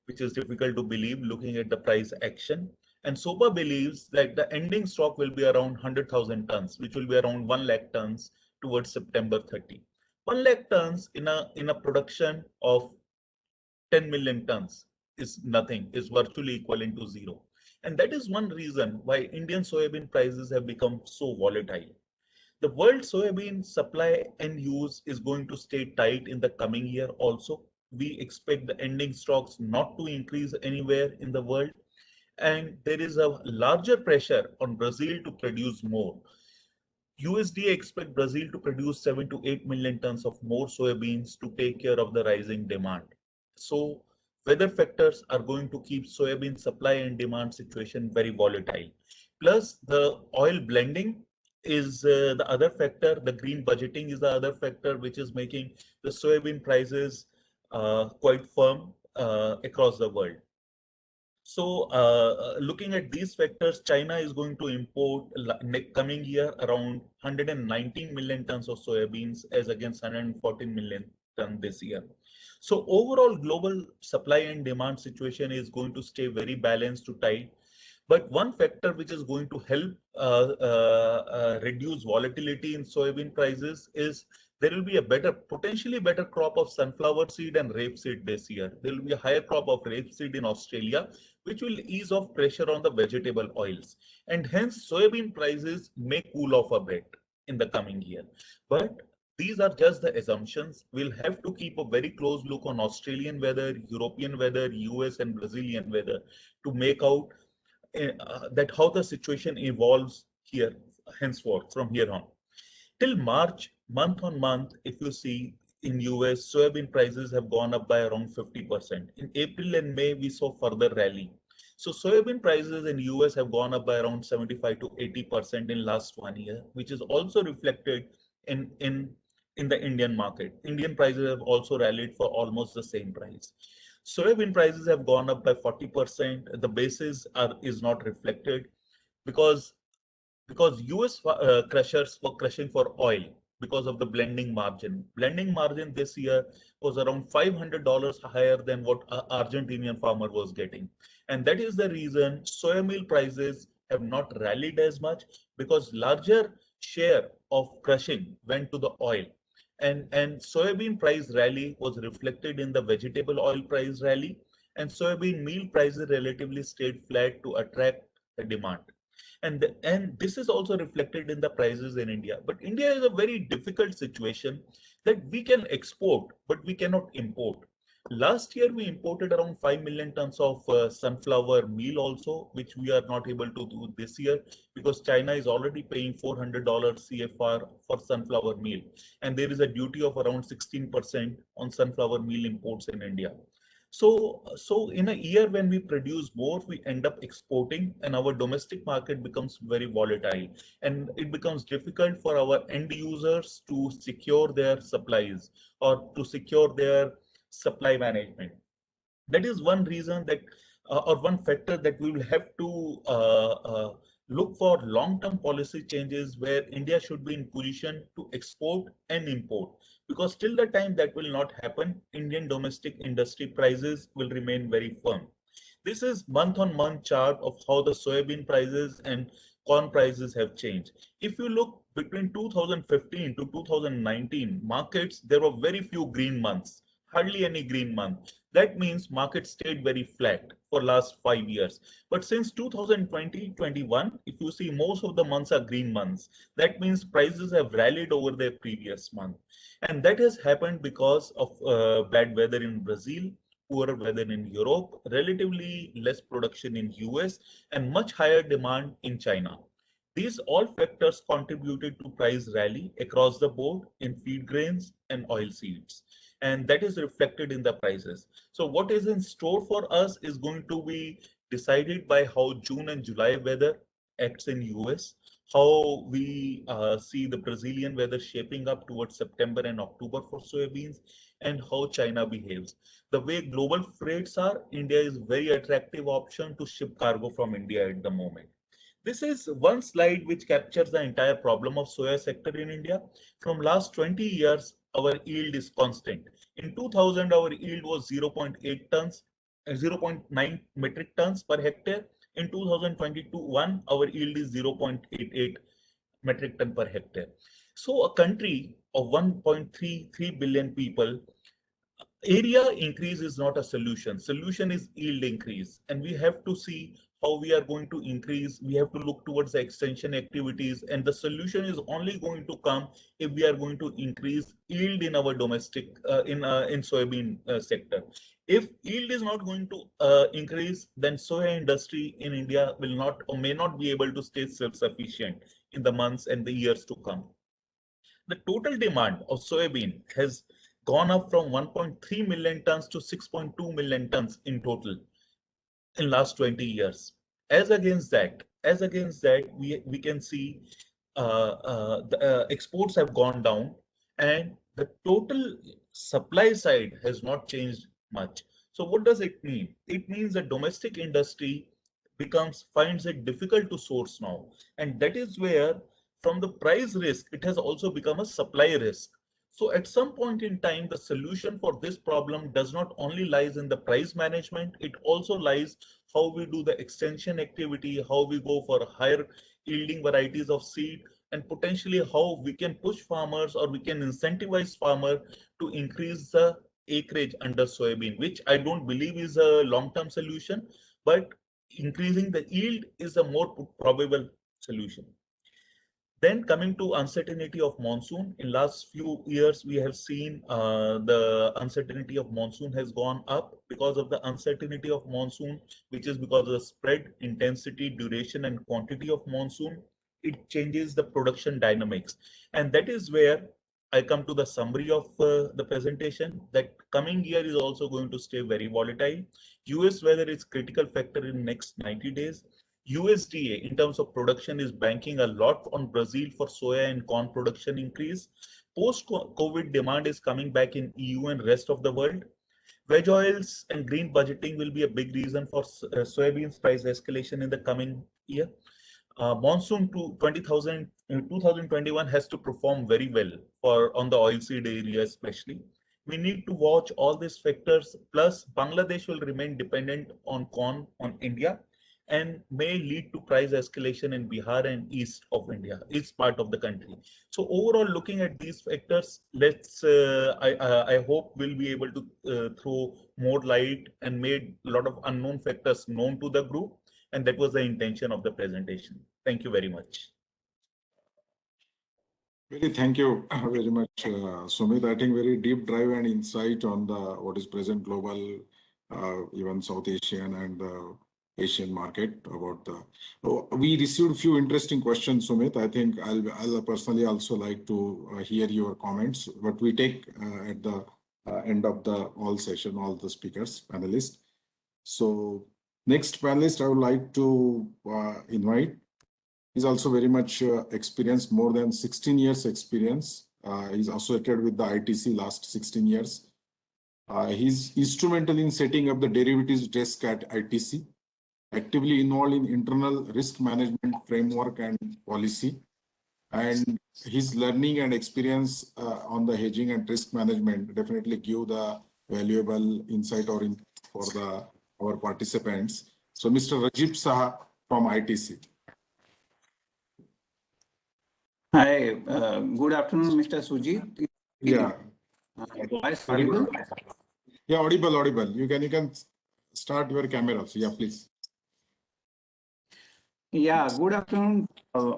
which is difficult to believe looking at the price action. And SOPA believes that the ending stock will be around 100,000 tons, which will be around 1 lakh tons towards September 30. 1 lakh tons in a production of 10 million tons is nothing, is virtually equivalent to zero. And that is one reason why Indian soybean prices have become so volatile. The world soybean supply and use is going to stay tight in the coming year also. We expect the ending stocks not to increase anywhere in the world. And there is a larger pressure on Brazil to produce more. USDA expect Brazil to produce 7 to 8 million tons of more soybeans to take care of the rising demand. So weather factors are going to keep soybean supply and demand situation very volatile. Plus the oil blending is the other factor. The green budgeting is the other factor, which is making the soybean prices quite firm across the world. So looking at these factors, China is going to import coming year around 119 million tons of soybeans as against 114 million tons this year. So overall global supply and demand situation is going to stay very balanced to tight. But one factor which is going to help reduce volatility in soybean prices is there will be a potentially better crop of sunflower seed and rapeseed this year. There will be a higher crop of rapeseed in Australia, which will ease off pressure on the vegetable oils. And hence, soybean prices may cool off a bit in the coming year. But these are just the assumptions. We'll have to keep a very close look on Australian weather, European weather, US and Brazilian weather to make out that how the situation evolves here henceforth from here on. Till March, month on month, if you see in US, soybean prices have gone up by around 50%. In April and May, we saw further rally. So soybean prices in US have gone up by around 75 to 80% in last 1 year, which is also reflected in the Indian market. Indian prices have also rallied for almost the same price. Soybean prices have gone up by 40%. The basis is not reflected because US crushers were crushing for oil because of the blending margin. Blending margin this year was around $500 higher than what Argentinian farmer was getting. And that is the reason soya meal prices have not rallied as much, because larger share of crushing went to the oil. And soybean price rally was reflected in the vegetable oil price rally, and soybean meal prices relatively stayed flat to attract the demand. And this is also reflected in the prices in India. But India is a very difficult situation that we can export, but we cannot import. Last year, we imported around 5 million tons of sunflower meal also, which we are not able to do this year because China is already paying $400 CFR for sunflower meal. And there is a duty of around 16% on sunflower meal imports in India. So in a year when we produce more, we end up exporting, and our domestic market becomes very volatile, and it becomes difficult for our end users to secure their supplies or to secure their supply management. That is one reason that or one factor that we will have to look for long-term policy changes where India should be in position to export and import, because till the time that will not happen, Indian domestic industry prices will remain very firm. This is month-on-month chart of how the soybean prices and corn prices have changed. If you look between 2015 to 2019 markets, there were very few green months, hardly any green month. That means market stayed very flat for last 5 years. But since 2020-21, if you see, most of the months are green months. That means prices have rallied over their previous month. And that has happened because of bad weather in Brazil, poor weather in Europe, relatively less production in US, and much higher demand in China. These all factors contributed to price rally across the board in feed grains and oil seeds. And that is reflected in the prices. So what is in store for us is going to be decided by how June and July weather acts in US, how we see the Brazilian weather shaping up towards September and October for soybeans, and how China behaves. The way global freights are, India is very attractive option to ship cargo from India at the moment. This is one slide which captures the entire problem of soya sector in India. From last 20 years, our yield is constant. In 2000, our yield was 0.8 tons, 0.9 metric tons per hectare. In 2022-1, our yield is 0.88 metric ton per hectare. So a country of 1.33 billion people, area increase is not a solution. Solution is yield increase, and we have to see how we are going to increase. We have to look towards the extension activities, and the solution is only going to come if we are going to increase yield in our domestic in soybean sector. If yield is not going to increase, then soya industry in India will not or may not be able to stay self-sufficient in the months and the years to come. The total demand of soybean has gone up from 1.3 million tons to 6.2 million tons in total in last 20 years. As against that, we can see the exports have gone down, and the total supply side has not changed much. So what does it mean? It means the domestic industry finds it difficult to source now, and that is where from the price risk, it has also become a supply risk. So at some point in time, the solution for this problem does not only lies in the price management, it also lies how we do the extension activity, how we go for higher yielding varieties of seed, and potentially how we can push farmers or we can incentivize farmer to increase the acreage under soybean, which I don't believe is a long-term solution, but increasing the yield is a more probable solution. Then coming to uncertainty of monsoon, in last few years, we have seen the uncertainty of monsoon has gone up because of the uncertainty of monsoon, which is because of the spread, intensity, duration, and quantity of monsoon. It changes the production dynamics. And that is where I come to the summary of the presentation, that coming year is also going to stay very volatile. US weather is critical factor in next 90 days. USDA in terms of production is banking a lot on Brazil for soya and corn production increase. Post-COVID demand is coming back in EU and rest of the world. Veg oils and green budgeting will be a big reason for soybeans price escalation in the coming year. Monsoon to 2021 has to perform very well for on the oilseed area especially. We need to watch all these factors, plus Bangladesh will remain dependent on corn on India and may lead to price escalation in Bihar and east of India, east part of the country. So overall, looking at these factors, I hope we'll be able to throw more light and made a lot of unknown factors known to the group. And that was the intention of the presentation. Thank you very much. Really, thank you very much, Sumit. I think very deep dive and insight on the what is present global, even South Asian and Asian market about the. We received a few interesting questions, Sumit. I think I'll personally also like to hear your comments, but we take at the end of the all session, all the speakers, panelists. So next panelist I would like to invite. He's also very much experienced, more than 16 years experience. He's associated with the ITC last 16 years. He's instrumental in setting up the derivatives desk at ITC, actively involved in internal risk management framework and policy. And his learning and experience on the hedging and risk management definitely give the valuable insight or in for our participants. So Mr. Rajib Saha from ITC. Hi, good afternoon, Mr. Sujit. Yeah. Voice audible? Yeah, audible. You can start your camera. So yeah, please. Yeah, good afternoon to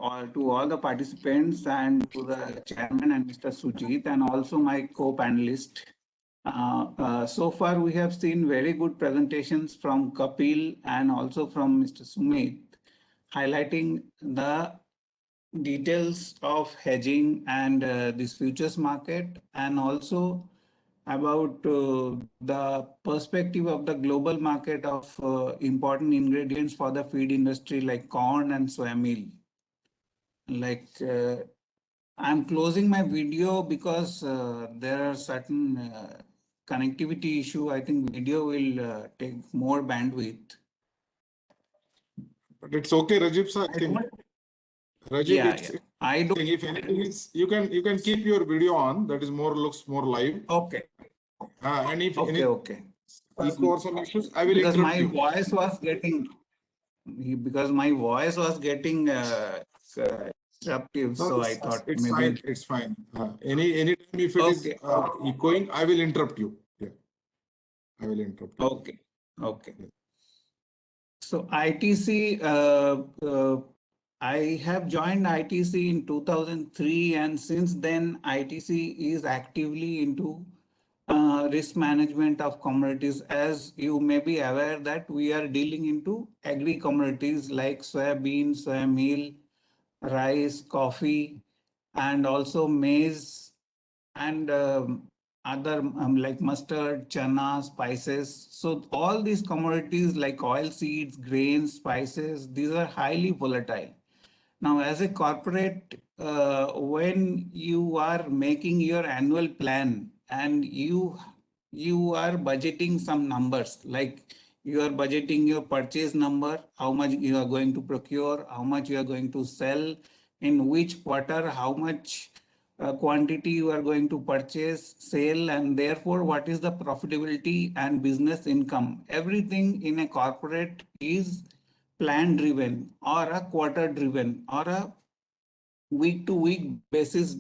all the participants and to the chairman and Mr. Sujit and also my co-panelist. So far, we have seen very good presentations from Kapil and also from Mr. Sumit, highlighting the details of hedging and this futures market, and also about the perspective of the global market of important ingredients for the feed industry like corn and soya meal. Like I'm closing my video because there are certain connectivity issue. I think video will take more bandwidth. But it's okay, Rajib sir. I think Rajib, Yeah. I don't. if anything is, you can keep your video on. That is looks more live. Okay. And if Okay. echo or some issues, I will Because interrupt my you. voice was getting disruptive, so I thought it's maybe fine. It's fine. Anytime if it is echoing, I will interrupt you. Yeah, I will interrupt you. Okay. So ITC, I have joined ITC in 2003, and since then ITC is actively into risk management of commodities. As you may be aware that we are dealing into agri commodities like soybean, soya meal, rice, coffee, and also maize and other like mustard, chana, spices. So all these commodities like oil seeds, grains, spices, these are highly volatile. Now, as a corporate, when you are making your annual plan and you are budgeting some numbers, like you are budgeting your purchase number, how much you are going to procure, how much you are going to sell, in which quarter, how much quantity you are going to purchase, sell, and therefore what is the profitability and business income. Everything in a corporate is plan driven or a quarter driven or a week to week basis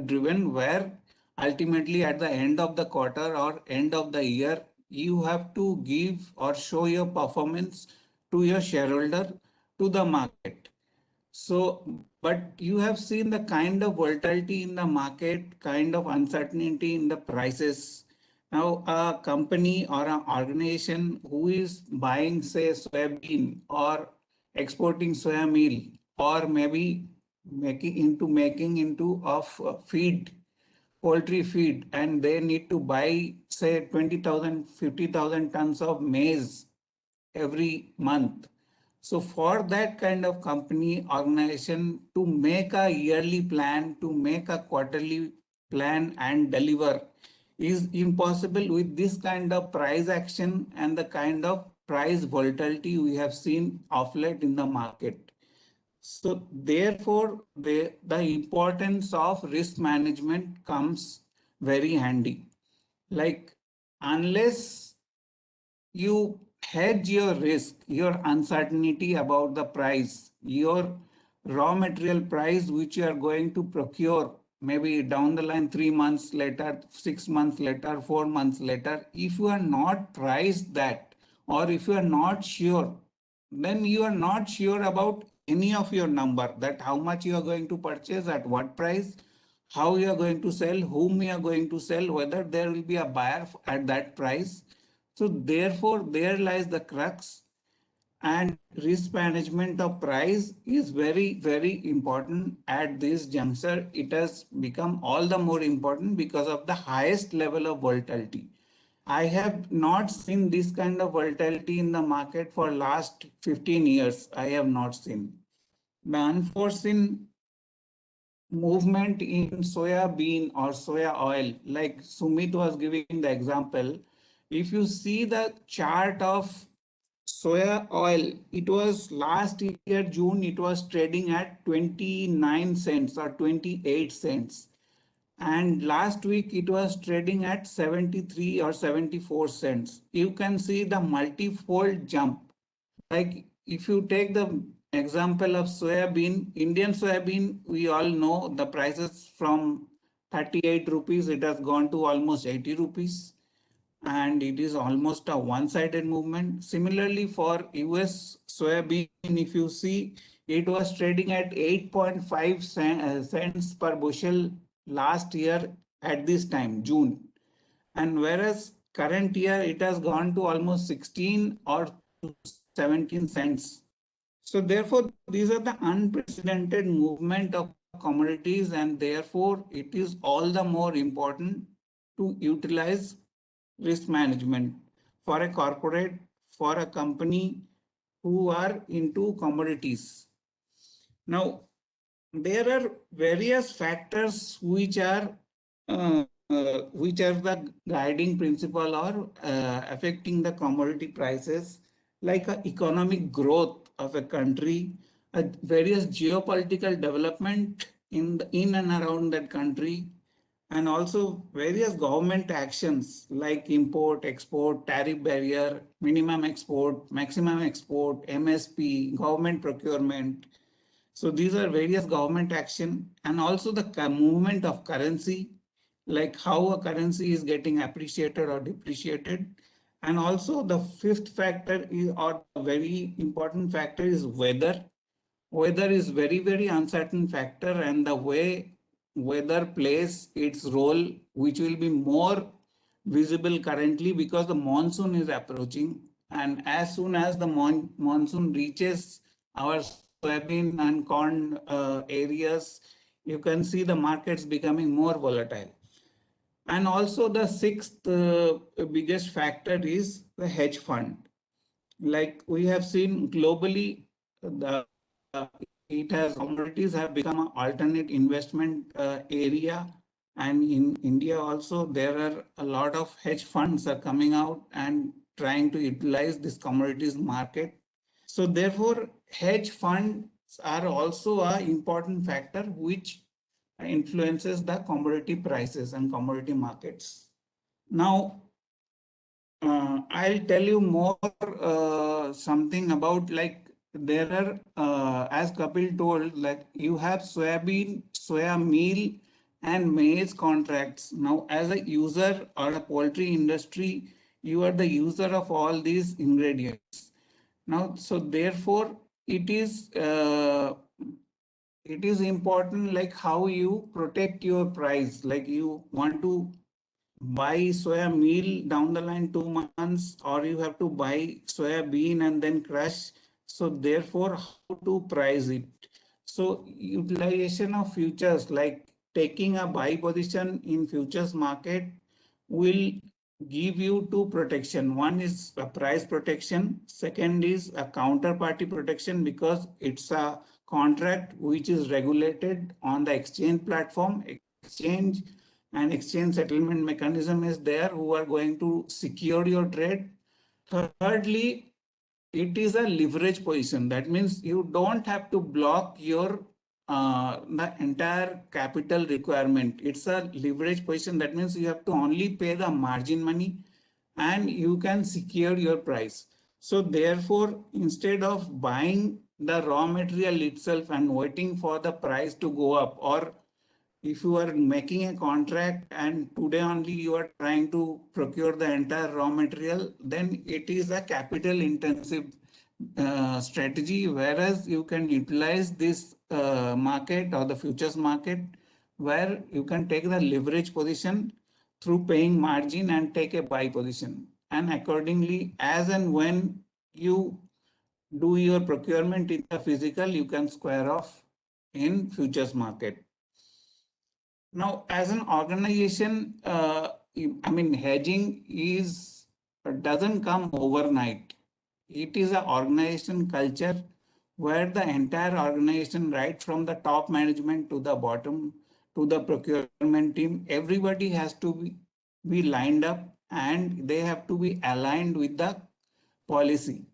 driven, where ultimately at the end of the quarter or end of the year, you have to give or show your performance to your shareholder, to the market. So, but you have seen the kind of volatility in the market, kind of uncertainty in the prices. Now, a company or an organization who is buying, say, soybean or exporting soya meal, or maybe making into of feed, poultry feed, and they need to buy, say, 20,000, 50,000 tons of maize every month. So for that kind of company organization to make a yearly plan, to make a quarterly plan and deliver is impossible with this kind of price action and the kind of price volatility we have seen of late in the market. So therefore, the importance of risk management comes very handy. Like, unless you hedge your risk, your uncertainty about the price, your raw material price, which you are going to procure maybe down the line 3 months later, 6 months later, 4 months later, if you are not priced that, or if you are not sure, then you are not sure about any of your number, that how much you are going to purchase, at what price, how you are going to sell, whom you are going to sell, whether there will be a buyer at that price. So therefore, there lies the crux, and risk management of price is very, very important at this juncture. It has become all the more important because of the highest level of volatility. I have not seen this kind of volatility in the market for last 15 years. I have not seen. The unforeseen movement in soya bean or soya oil, like Sumit was giving the example, if you see the chart of soya oil, it was last year, June, it was trading at 29 cents or 28 cents. And last week it was trading at 73 or 74 cents. You can see the multi-fold jump. Like, if you take the example of soybean, Indian soybean, we all know the prices from 38 rupees, it has gone to almost 80 rupees. And it is almost a one-sided movement. Similarly, for US soybean, if you see, it was trading at 8.5 cents per bushel last year at this time, June. And whereas current year, it has gone to almost 16 or 17 cents. So therefore, these are the unprecedented movement of commodities, and therefore it is all the more important to utilize risk management for a corporate, for a company who are into commodities. Now, there are various factors which are the guiding principle or affecting the commodity prices, like economic growth of a country, various geopolitical development in and around that country, and also various government actions like import, export, tariff barrier, minimum export, maximum export, MSP, government procurement. So these are various government action, and also the movement of currency, like how a currency is getting appreciated or depreciated. And also the fifth factor is, or a very important factor, is weather. Weather is very, very uncertain factor, and the way weather plays its role, which will be more visible currently because the monsoon is approaching. And as soon as the monsoon reaches our soybean and corn areas, you can see the markets becoming more volatile. And also the sixth biggest factor is the hedge fund. Like we have seen globally, the commodities have become an alternate investment area. And in India also, there are a lot of hedge funds are coming out and trying to utilize this commodities market. So therefore, hedge funds are also an important factor which influences the commodity prices and commodity markets. Now, I'll tell you more something about, like, there are, as Kapil told, like you have soybean, soya meal, and maize contracts. Now, as a user or a poultry industry, you are the user of all these ingredients. Now, so therefore, it is important, like how you protect your price. Like you want to buy soya meal down the line 2 months, or you have to buy soya bean and then crush. So therefore, how to price it? So utilization of futures, like taking a buy position in futures market, will give you two protection. One is a price protection. Second is a counterparty protection, because it's a contract which is regulated on the exchange platform. Exchange and exchange settlement mechanism is there who are going to secure your trade. Thirdly, it is a leverage position. That means you don't have to block your the entire capital requirement. It's a leverage position. That means you have to only pay the margin money and you can secure your price. So therefore, instead of buying the raw material itself and waiting for the price to go up, or if you are making a contract and today only you are trying to procure the entire raw material, then it is a capital intensive strategy, whereas you can utilize this market or the futures market, where you can take the leverage position through paying margin and take a buy position. And accordingly, as and when you do your procurement in the physical, you can square off in futures market. Now, as an organization, I mean, hedging doesn't come overnight. It is an organization culture where the entire organization, right from the top management to the bottom, to the procurement team, everybody has to be lined up and they have to be aligned with the policy.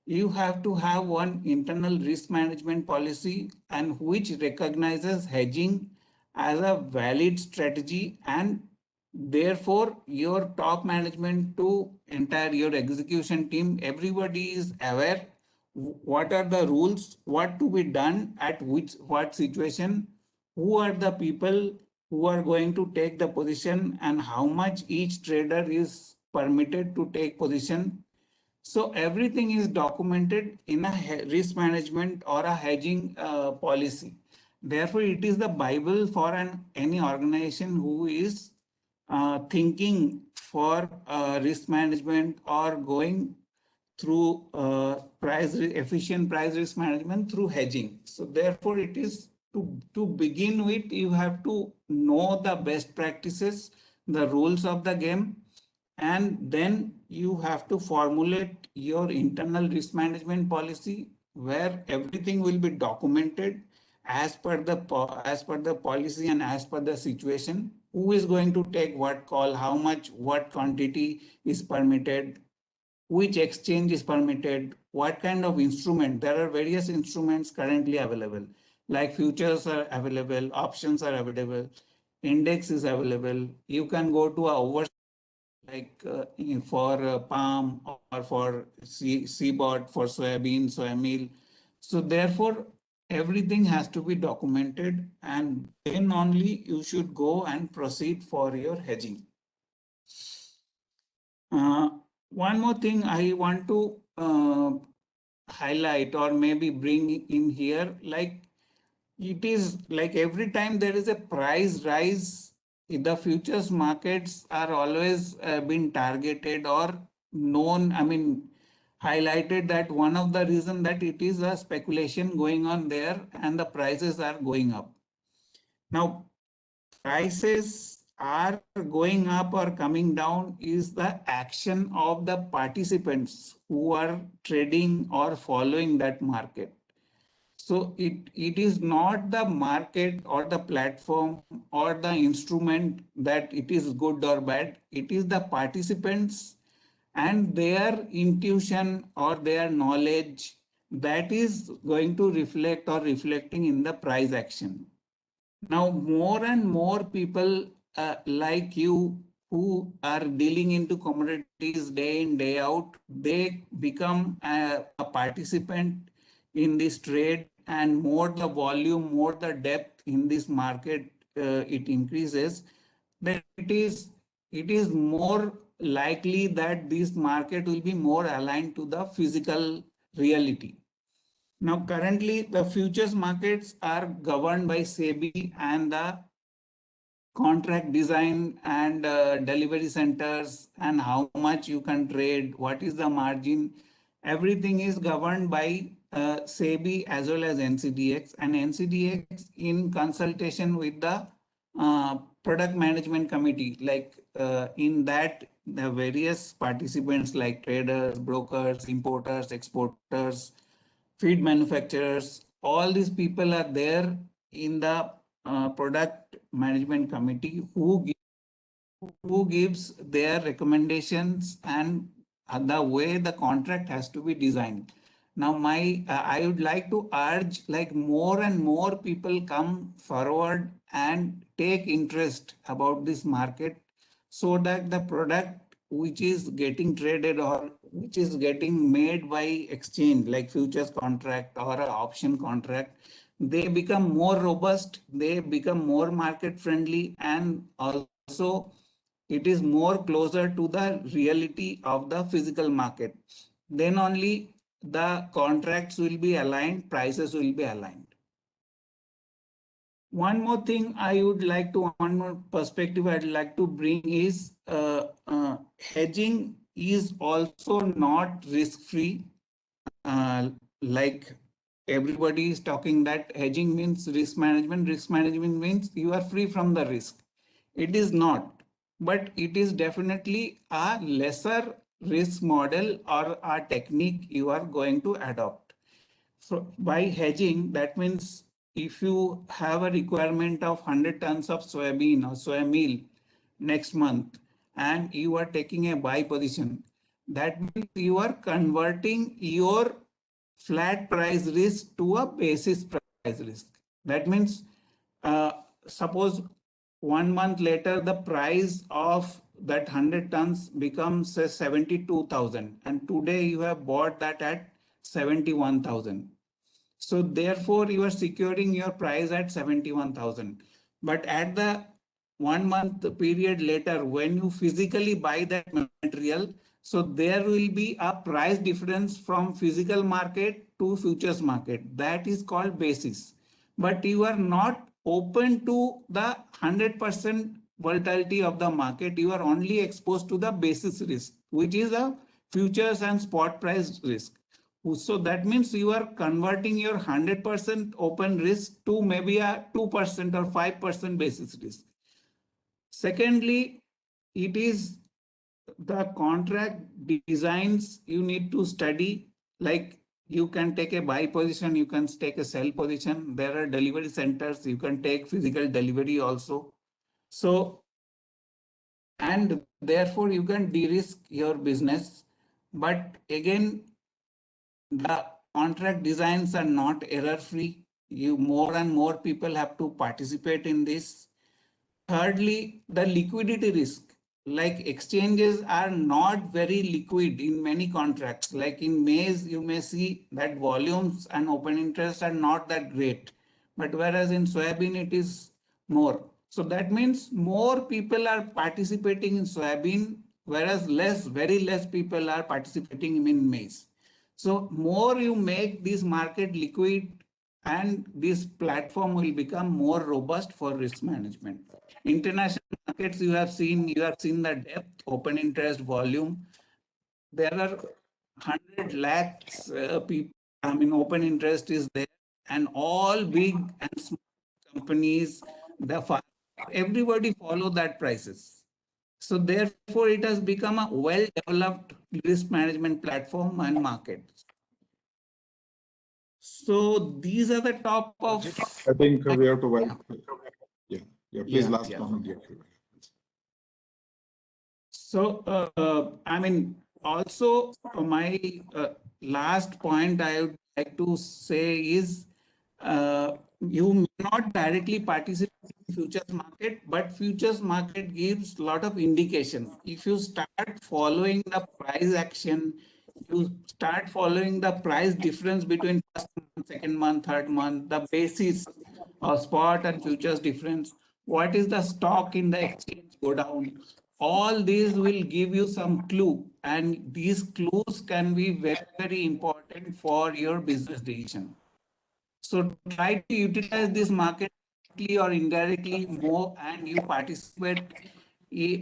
You have to have one internal risk management policy, and which recognizes hedging as a valid strategy, and therefore your top management to entire your execution team, everybody is aware what are the rules, what to be done at what situation, who are the people who are going to take the position, and how much each trader is permitted to take position. So everything is documented in a risk management or a hedging policy. Therefore, it is the Bible for any organization who is thinking for risk management or going through efficient price risk management through hedging. So therefore, it is to begin with, you have to know the best practices, the rules of the game, and then you have to formulate your internal risk management policy, where everything will be documented as per the policy and as per the situation. Who is going to take what call, how much, what quantity is permitted, which exchange is permitted, what kind of instrument. There are various instruments currently available, like futures are available, options are available, index is available. You can go to a over, like for palm, or for CBOT, for soybean, soya meal. So therefore, everything has to be documented, and then only you should go and proceed for your hedging. One more thing I want to highlight, or maybe bring in here, like it is like every time there is a price rise, the futures markets are always been targeted or known, I mean, highlighted that one of the reason that it is a speculation going on there and the prices are going up. Now, prices are going up or coming down is the action of the participants who are trading or following that market. So it is not the market or the platform or the instrument that it is good or bad. It is the participants and their intuition or their knowledge that is going to reflect or reflecting in the price action. Now, more and more people like you who are dealing into commodities day in, day out, they become a participant in this trade, and more the volume, more the depth in this market, it increases, then it is more likely that this market will be more aligned to the physical reality. Now, currently, the futures markets are governed by SEBI and the contract design and delivery centers, and how much you can trade, what is the margin. Everything is governed by SEBI as well as NCDX, and NCDX in consultation with the product management committee. Like in that, the various participants like traders, brokers, importers, exporters, feed manufacturers, all these people are there in the product management committee who gives their recommendations and the way the contract has to be designed. Now, I would like to urge like more and more people come forward and take interest about this market, so that the product which is getting traded or which is getting made by exchange like futures contract or an option contract, they become more robust, they become more market friendly, and also it is more closer to the reality of the physical market. Then only the contracts will be aligned, prices will be aligned. One more thing I would like to, one more perspective I'd like to bring is hedging is also not risk-free. Like everybody is talking that hedging means risk management. Risk management means you are free from the risk. It is not, but it is definitely a lesser risk model or a technique you are going to adopt. So by hedging, that means if you have a requirement of 100 tons of soybean or soy meal next month, and you are taking a buy position, that means you are converting your flat price risk to a basis price risk. That means suppose 1 month later the price of that 100 tons becomes 72,000, and today you have bought that at 71,000. So therefore you are securing your price at 71,000. But at the 1 month period later, when you physically buy that material, so there will be a price difference from physical market to futures market. That is called basis. But you are not open to the 100% volatility of the market. You are only exposed to the basis risk, which is a futures and spot price risk. So that means you are converting your 100% open risk to maybe a 2% or 5% basis risk. Secondly, it is the contract designs you need to study. Like you can take a buy position, you can take a sell position. There are delivery centers, you can take physical delivery also. So, and therefore you can de-risk your business. But again, the contract designs are not error-free. More and more people have to participate in this. Thirdly, the liquidity risk. Like exchanges are not very liquid in many contracts. Like in maize, you may see that volumes and open interest are not that great. But whereas in soybean, it is more. So that means more people are participating in soybean, whereas very less people are participating in maize. So more you make this market liquid, and this platform will become more robust for risk management. International markets, you have seen the depth, open interest, volume. There are 100 lakhs people. I mean, open interest is there, and all big and small companies, everybody follow that prices. So therefore, it has become a well-developed risk management platform and market. So these are the top of. I think we have to wait. Yeah, please, Yeah, last yeah. comment. Yeah. So, I mean, also my last point I would like to say is you may not directly participate in futures market, but futures market gives a lot of indication. If you start following the price action, you start following the price difference between first month, second month, third month, the basis of spot and futures difference, what is the stock in the exchange go down. All these will give you some clue, and these clues can be very, very important for your business decision. So try to utilize this market directly or indirectly more, and you participate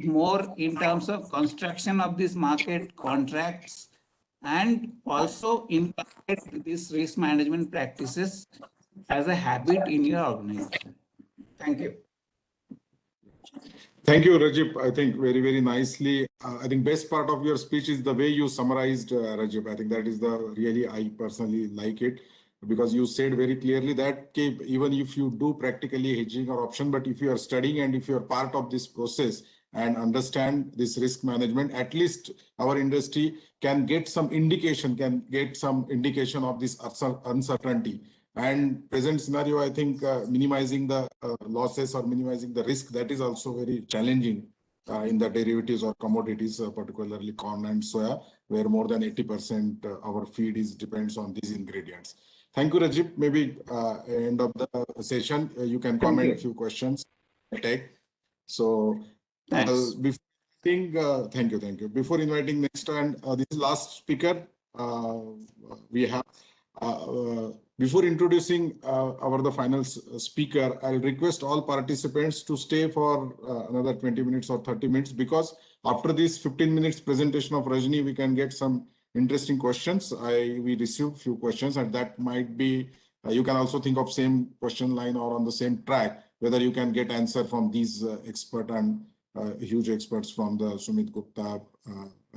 more in terms of construction of this market contracts, and also incorporate these risk management practices as a habit in your organization. Thank you. Thank you, Rajib. I think very, very nicely. I think best part of your speech is the way you summarized, Rajib. I think that is the really, I personally like it, because you said very clearly that okay, even if you do practically hedging or option, but if you are studying and if you are part of this process and understand this risk management, at least our industry can get some indication of this uncertainty. And present scenario, I think minimizing the losses or minimizing the risk, that is also very challenging in the derivatives or commodities, particularly corn and soya, where more than 80% our feed is depends on these ingredients. Thank you, Rajib. Maybe end of the session, you can comment a few questions. Take. So, Thanks. thank you. Before inviting next and this is last speaker, we have. Before introducing the final speaker, I'll request all participants to stay for another 20 minutes or 30 minutes, because after this 15 minutes presentation of Rajni, we can get some interesting questions. We received few questions, and that might be, you can also think of same question line or on the same track, whether you can get answer from these expert and huge experts from the Sumit Gupta,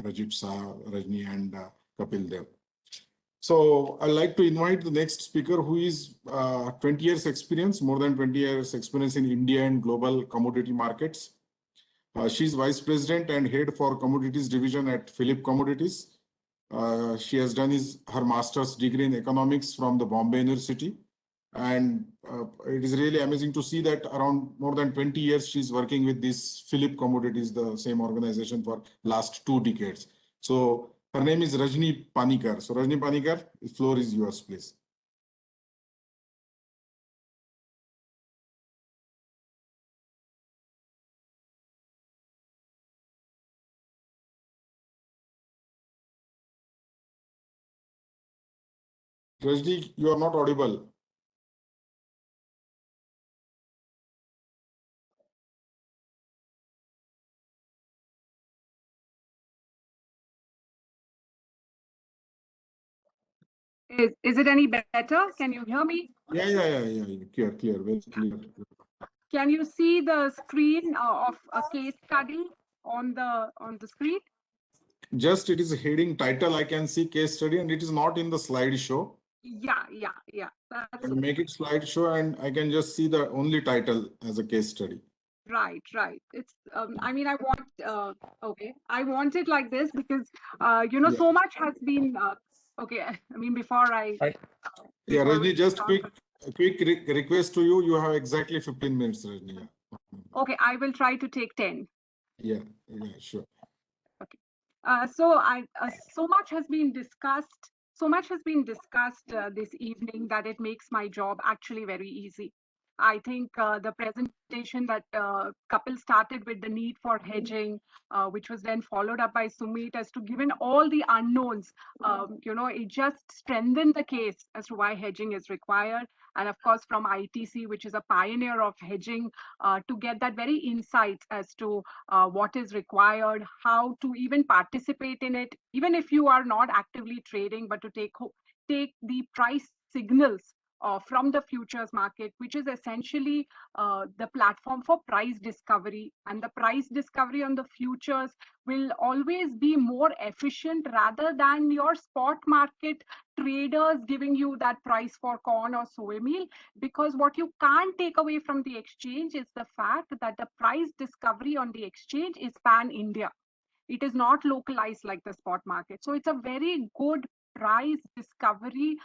Rajib Shah, Rajni and Kapil Dev. So I'd like to invite the next speaker, who is 20 years experience, more than 20 years experience in India and global commodity markets. She's Vice President and Head for Commodities Division at Phillip Commodities. She has done her master's degree in economics from the Bombay University. And it is really amazing to see that around more than 20 years, she's working with this Phillip Commodities, the same organization, for last 2 decades. So her name is Rajni Panikar. So Rajni Panikar, the floor is yours, please. Rajni, you are not audible. Is it any better? Can you hear me? Yeah. Clear, very clear. Can you see the screen of a case study on the screen? Just it is a heading title. I can see case study, and it is not in the slideshow. Yeah. You make it slideshow, and I can just see the only title as a case study. Right. It's I mean, I want it like this because so much has been okay. I mean, before Rajni, just quick request to you. You have exactly 15 minutes, Rajni. Okay, I will try to take 10. Yeah, sure. Okay. So much has been discussed. So much has been discussed this evening that it makes my job actually very easy. I think the presentation that Kapil started with the need for hedging, which was then followed up by Sumit, as to given all the unknowns, it just strengthened the case as to why hedging is required. And of course, from ITC, which is a pioneer of hedging, to get that very insight as to what is required, how to even participate in it, even if you are not actively trading, but to take the price signals from the futures market, which is essentially the platform for price discovery. And the price discovery on the futures will always be more efficient rather than your spot market traders giving you that price for corn or soy meal, because what you can't take away from the exchange is the fact that the price discovery on the exchange is pan-India. It is not localized like the spot market. So it's a very good price discovery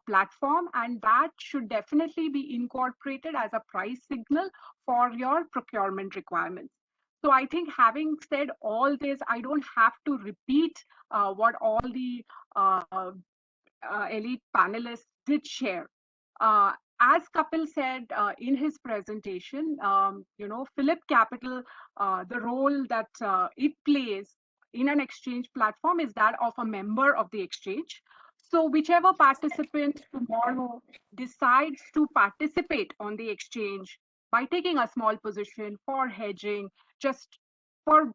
platform, and that should definitely be incorporated as a price signal for your procurement requirements. So I think, having said all this, I don't have to repeat what all the elite panelists did share. As Kapil said in his presentation, Phillip Capital, the role that it plays in an exchange platform is that of a member of the exchange. So whichever participant tomorrow decides to participate on the exchange by taking a small position for hedging, just for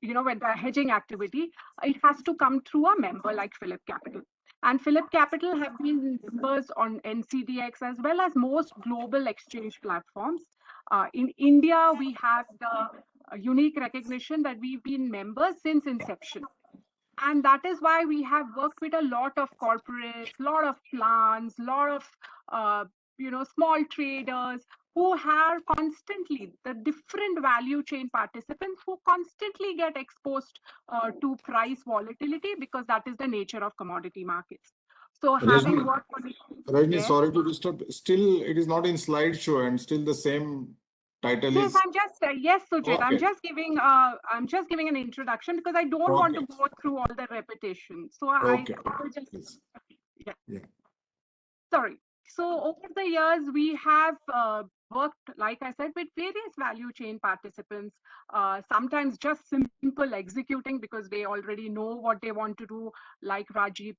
with the hedging activity, it has to come through a member like Phillip Capital. And Phillip Capital have been members on NCDX as well as most global exchange platforms. In India, we have the unique recognition that we've been members since inception. And that is why we have worked with a lot of corporates, lot of plants, lot of small traders who have constantly, the different value chain participants who constantly get exposed to price volatility, because that is the nature of commodity markets. So having worked for Rajni, sorry to disturb. Still, it is not in slideshow, and still the same title yes, is. I'm just yes, Sujit. Okay. I'm just giving an introduction because I don't want to go through all the repetition. So I will just Yeah. Sorry. So over the years, we have worked, like I said, with various value chain participants, sometimes just simple executing because they already know what they want to do. Like Rajiv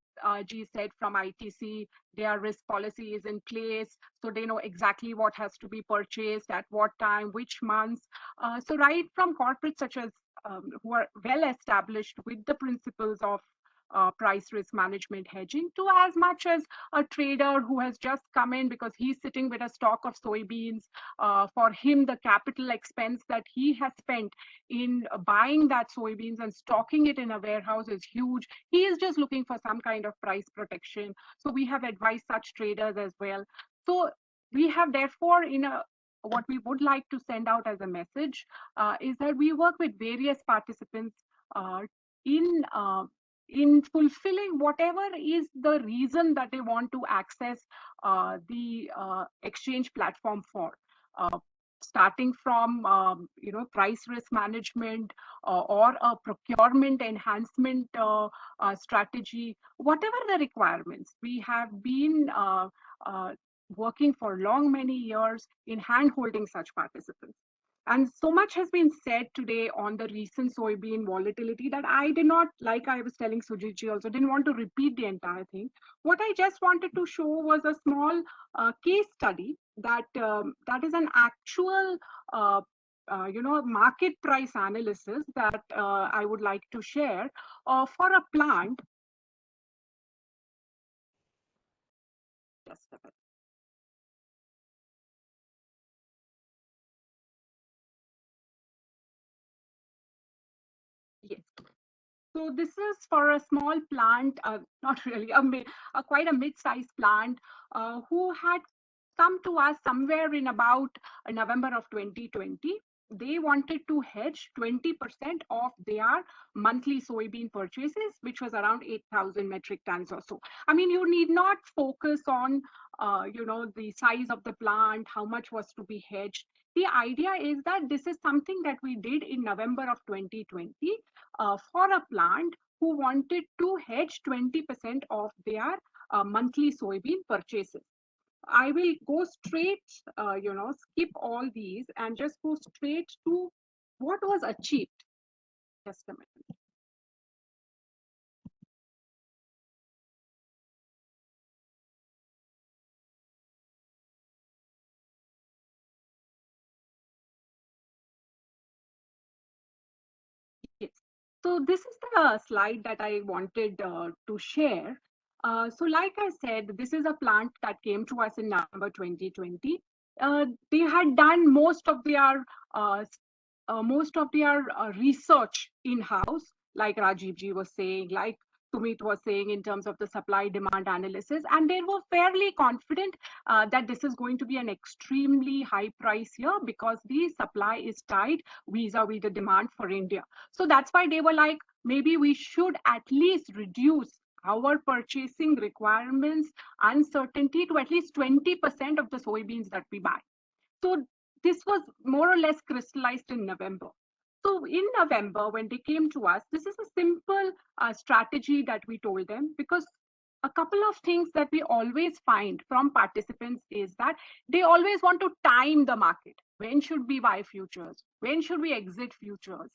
ji said from ITC, their risk policy is in place, so they know exactly what has to be purchased at what time, which months. So right from corporates such as who are well established with the principles of price risk management hedging, to as much as a trader who has just come in because he's sitting with a stock of soybeans. For him, the capital expense that he has spent in buying that soybeans and stocking it in a warehouse is huge. He is just looking for some kind of price protection. So we have advised such traders as well. So we have therefore what we would like to send out as a message is that we work with various participants in fulfilling whatever is the reason that they want to access the exchange platform for. Starting from price risk management or a procurement enhancement strategy, whatever the requirements. We have been working for many years in hand-holding such participants. And so much has been said today on the recent soybean volatility that I did not, like I was telling Sujit ji also, didn't want to repeat the entire thing. What I just wanted to show was a small case study that is an actual market price analysis that I would like to share for a plant. Just a bit. Yes. So this is for a small plant, not really, quite a mid-sized plant, who had come to us somewhere in about November of 2020. They wanted to hedge 20% of their monthly soybean purchases, which was around 8,000 metric tons or so. I mean, you need not focus on, the size of the plant, how much was to be hedged. The idea is that this is something that we did in November of 2020 for a plant who wanted to hedge 20% of their monthly soybean purchases. I will go straight, skip all these and just go straight to what was achieved. Just a minute. Yes. So this is the slide that I wanted to share. So like I said, this is a plant that came to us in November 2020. They had done most of their research in-house, like Rajiv ji was saying, like Sumit was saying in terms of the supply demand analysis, and they were fairly confident that this is going to be an extremely high price year because the supply is tied vis-a-vis the demand for India. So that's why they were like, maybe we should at least reduce our purchasing requirements uncertainty to at least 20% of the soybeans that we buy. So this was more or less crystallized in November. So in November, when they came to us, this is a simple strategy that we told them, because a couple of things that we always find from participants is that they always want to time the market. When should we buy futures? When should we exit futures?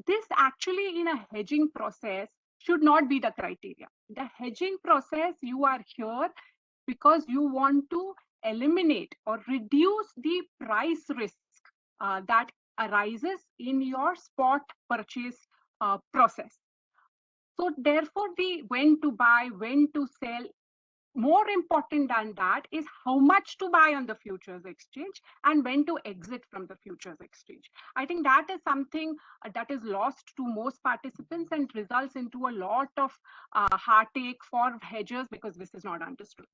This actually in a hedging process should not be the criteria. The hedging process, you are here because you want to eliminate or reduce the price risk that arises in your spot purchase process. So therefore, the when to buy, when to sell, more important than that is how much to buy on the futures exchange and when to exit from the futures exchange. I think that is something that is lost to most participants and results into a lot of heartache for hedgers because this is not understood.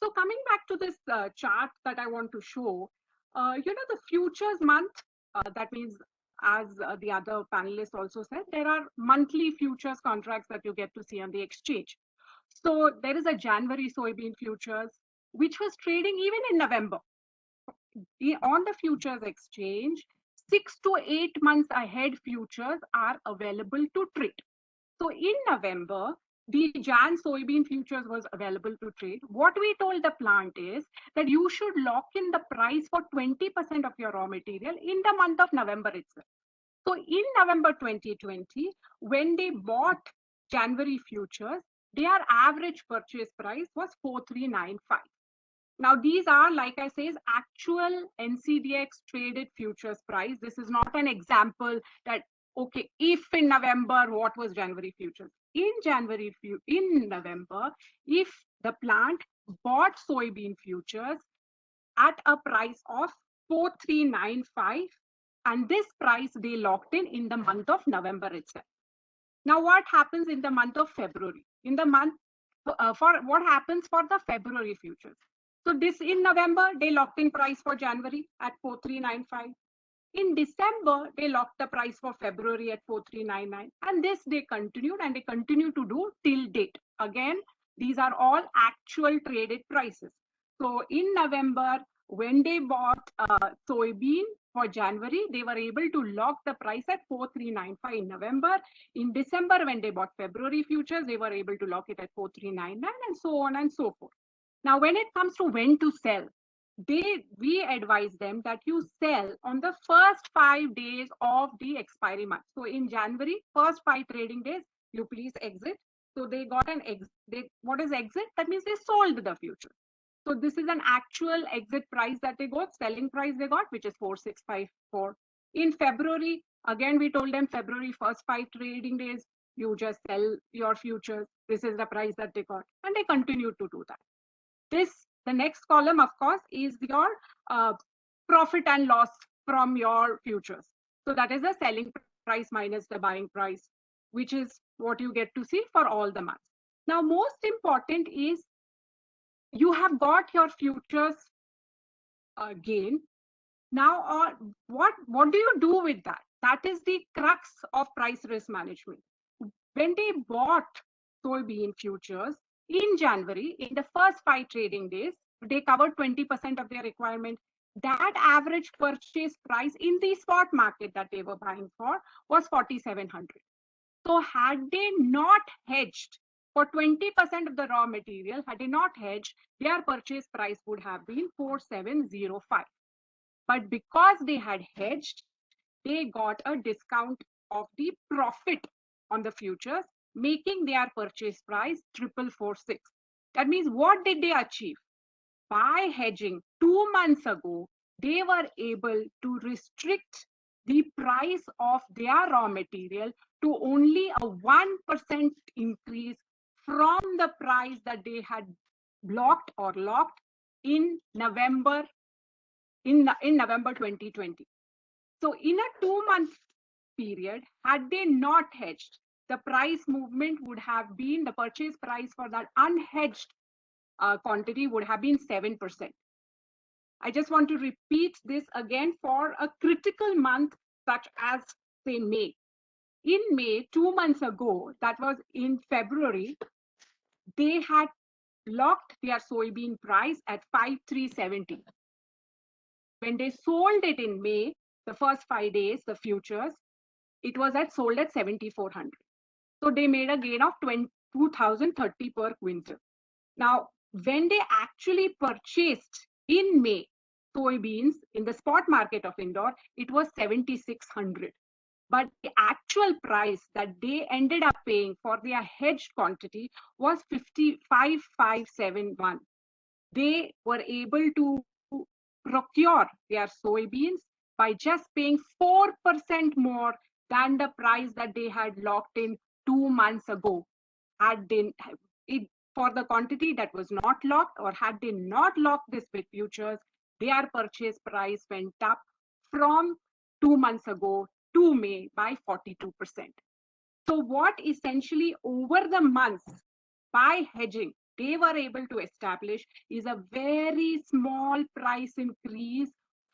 So coming back to this chart that I want to show, the futures month, that means as the other panelists also said, there are monthly futures contracts that you get to see on the exchange. So there is a January soybean futures, which was trading even in November. On the futures exchange, 6 to 8 months ahead futures are available to trade. So in November, the Jan soybean futures was available to trade. What we told the plant is that you should lock in the price for 20% of your raw material in the month of November itself. So in November 2020, when they bought January futures, their average purchase price was 4395. Now these are, like I say, actual NCDX traded futures price. This is not an example that, okay, if in November, what was January futures? In November, if the plant bought soybean futures at a price of 4395, and this price they locked in the month of November itself. Now, what happens in the month of February? In the month for what happens for the February futures? So this in November, they locked in price for January at 4395. In December, they locked the price for February at 4399. And this they continued and they continue to do till date. Again, these are all actual traded prices. So in November, when they bought soybean for January, they were able to lock the price at 4395 in November. In December, when they bought February futures, they were able to lock it at 4399 and so on and so forth. Now, when it comes to when to sell, we advise them that you sell on the first 5 days of the expiry month. So in January, first 5 trading days, you please exit. So they got an exit. What is exit? That means they sold the future. So this is an actual exit price that they got, selling price they got, which is 4654. In February, again, we told them February first 5 trading days, you just sell your futures. This is the price that they got. And they continue to do that. The next column, of course, is your profit and loss from your futures. So that is the selling price minus the buying price, which is what you get to see for all the months. Now, most important is you have got your futures gain. Now, what do you do with that? That is the crux of price risk management. When they bought soybean futures in January, in the first 5 trading days, they covered 20% of their requirement. That average purchase price in the spot market that they were buying for was 4,700. So had they not hedged for 20% of the raw material, had they not hedged, their purchase price would have been 4,705. But because they had hedged, they got a discount of the profit on the futures, making their purchase price 4,446. That means what did they achieve? By hedging 2 months ago, they were able to restrict the price of their raw material to only a 1% increase from the price that they had blocked or locked in November 2020. So in a 2-month period, had they not hedged, the price movement would have been, the purchase price for that unhedged quantity would have been 7%. I just want to repeat this again for a critical month such as, say, May. In May, 2 months ago, that was in February, they had locked their soybean price at 5,370. When they sold it in May, the first 5 days, the futures, it was sold at 7,400. So they made a gain of 2,030 per quintal. Now, when they actually purchased in May soybeans in the spot market of Indore, it was 7,600. But the actual price that they ended up paying for their hedged quantity was 55,571. They were able to procure their soybeans by just paying 4% more than the price that they had locked in 2 months ago. Had they, for the quantity that was not locked, or had they not locked this with futures, their purchase price went up from 2 months ago to May by 42%. So what essentially over the months by hedging they were able to establish is a very small price increase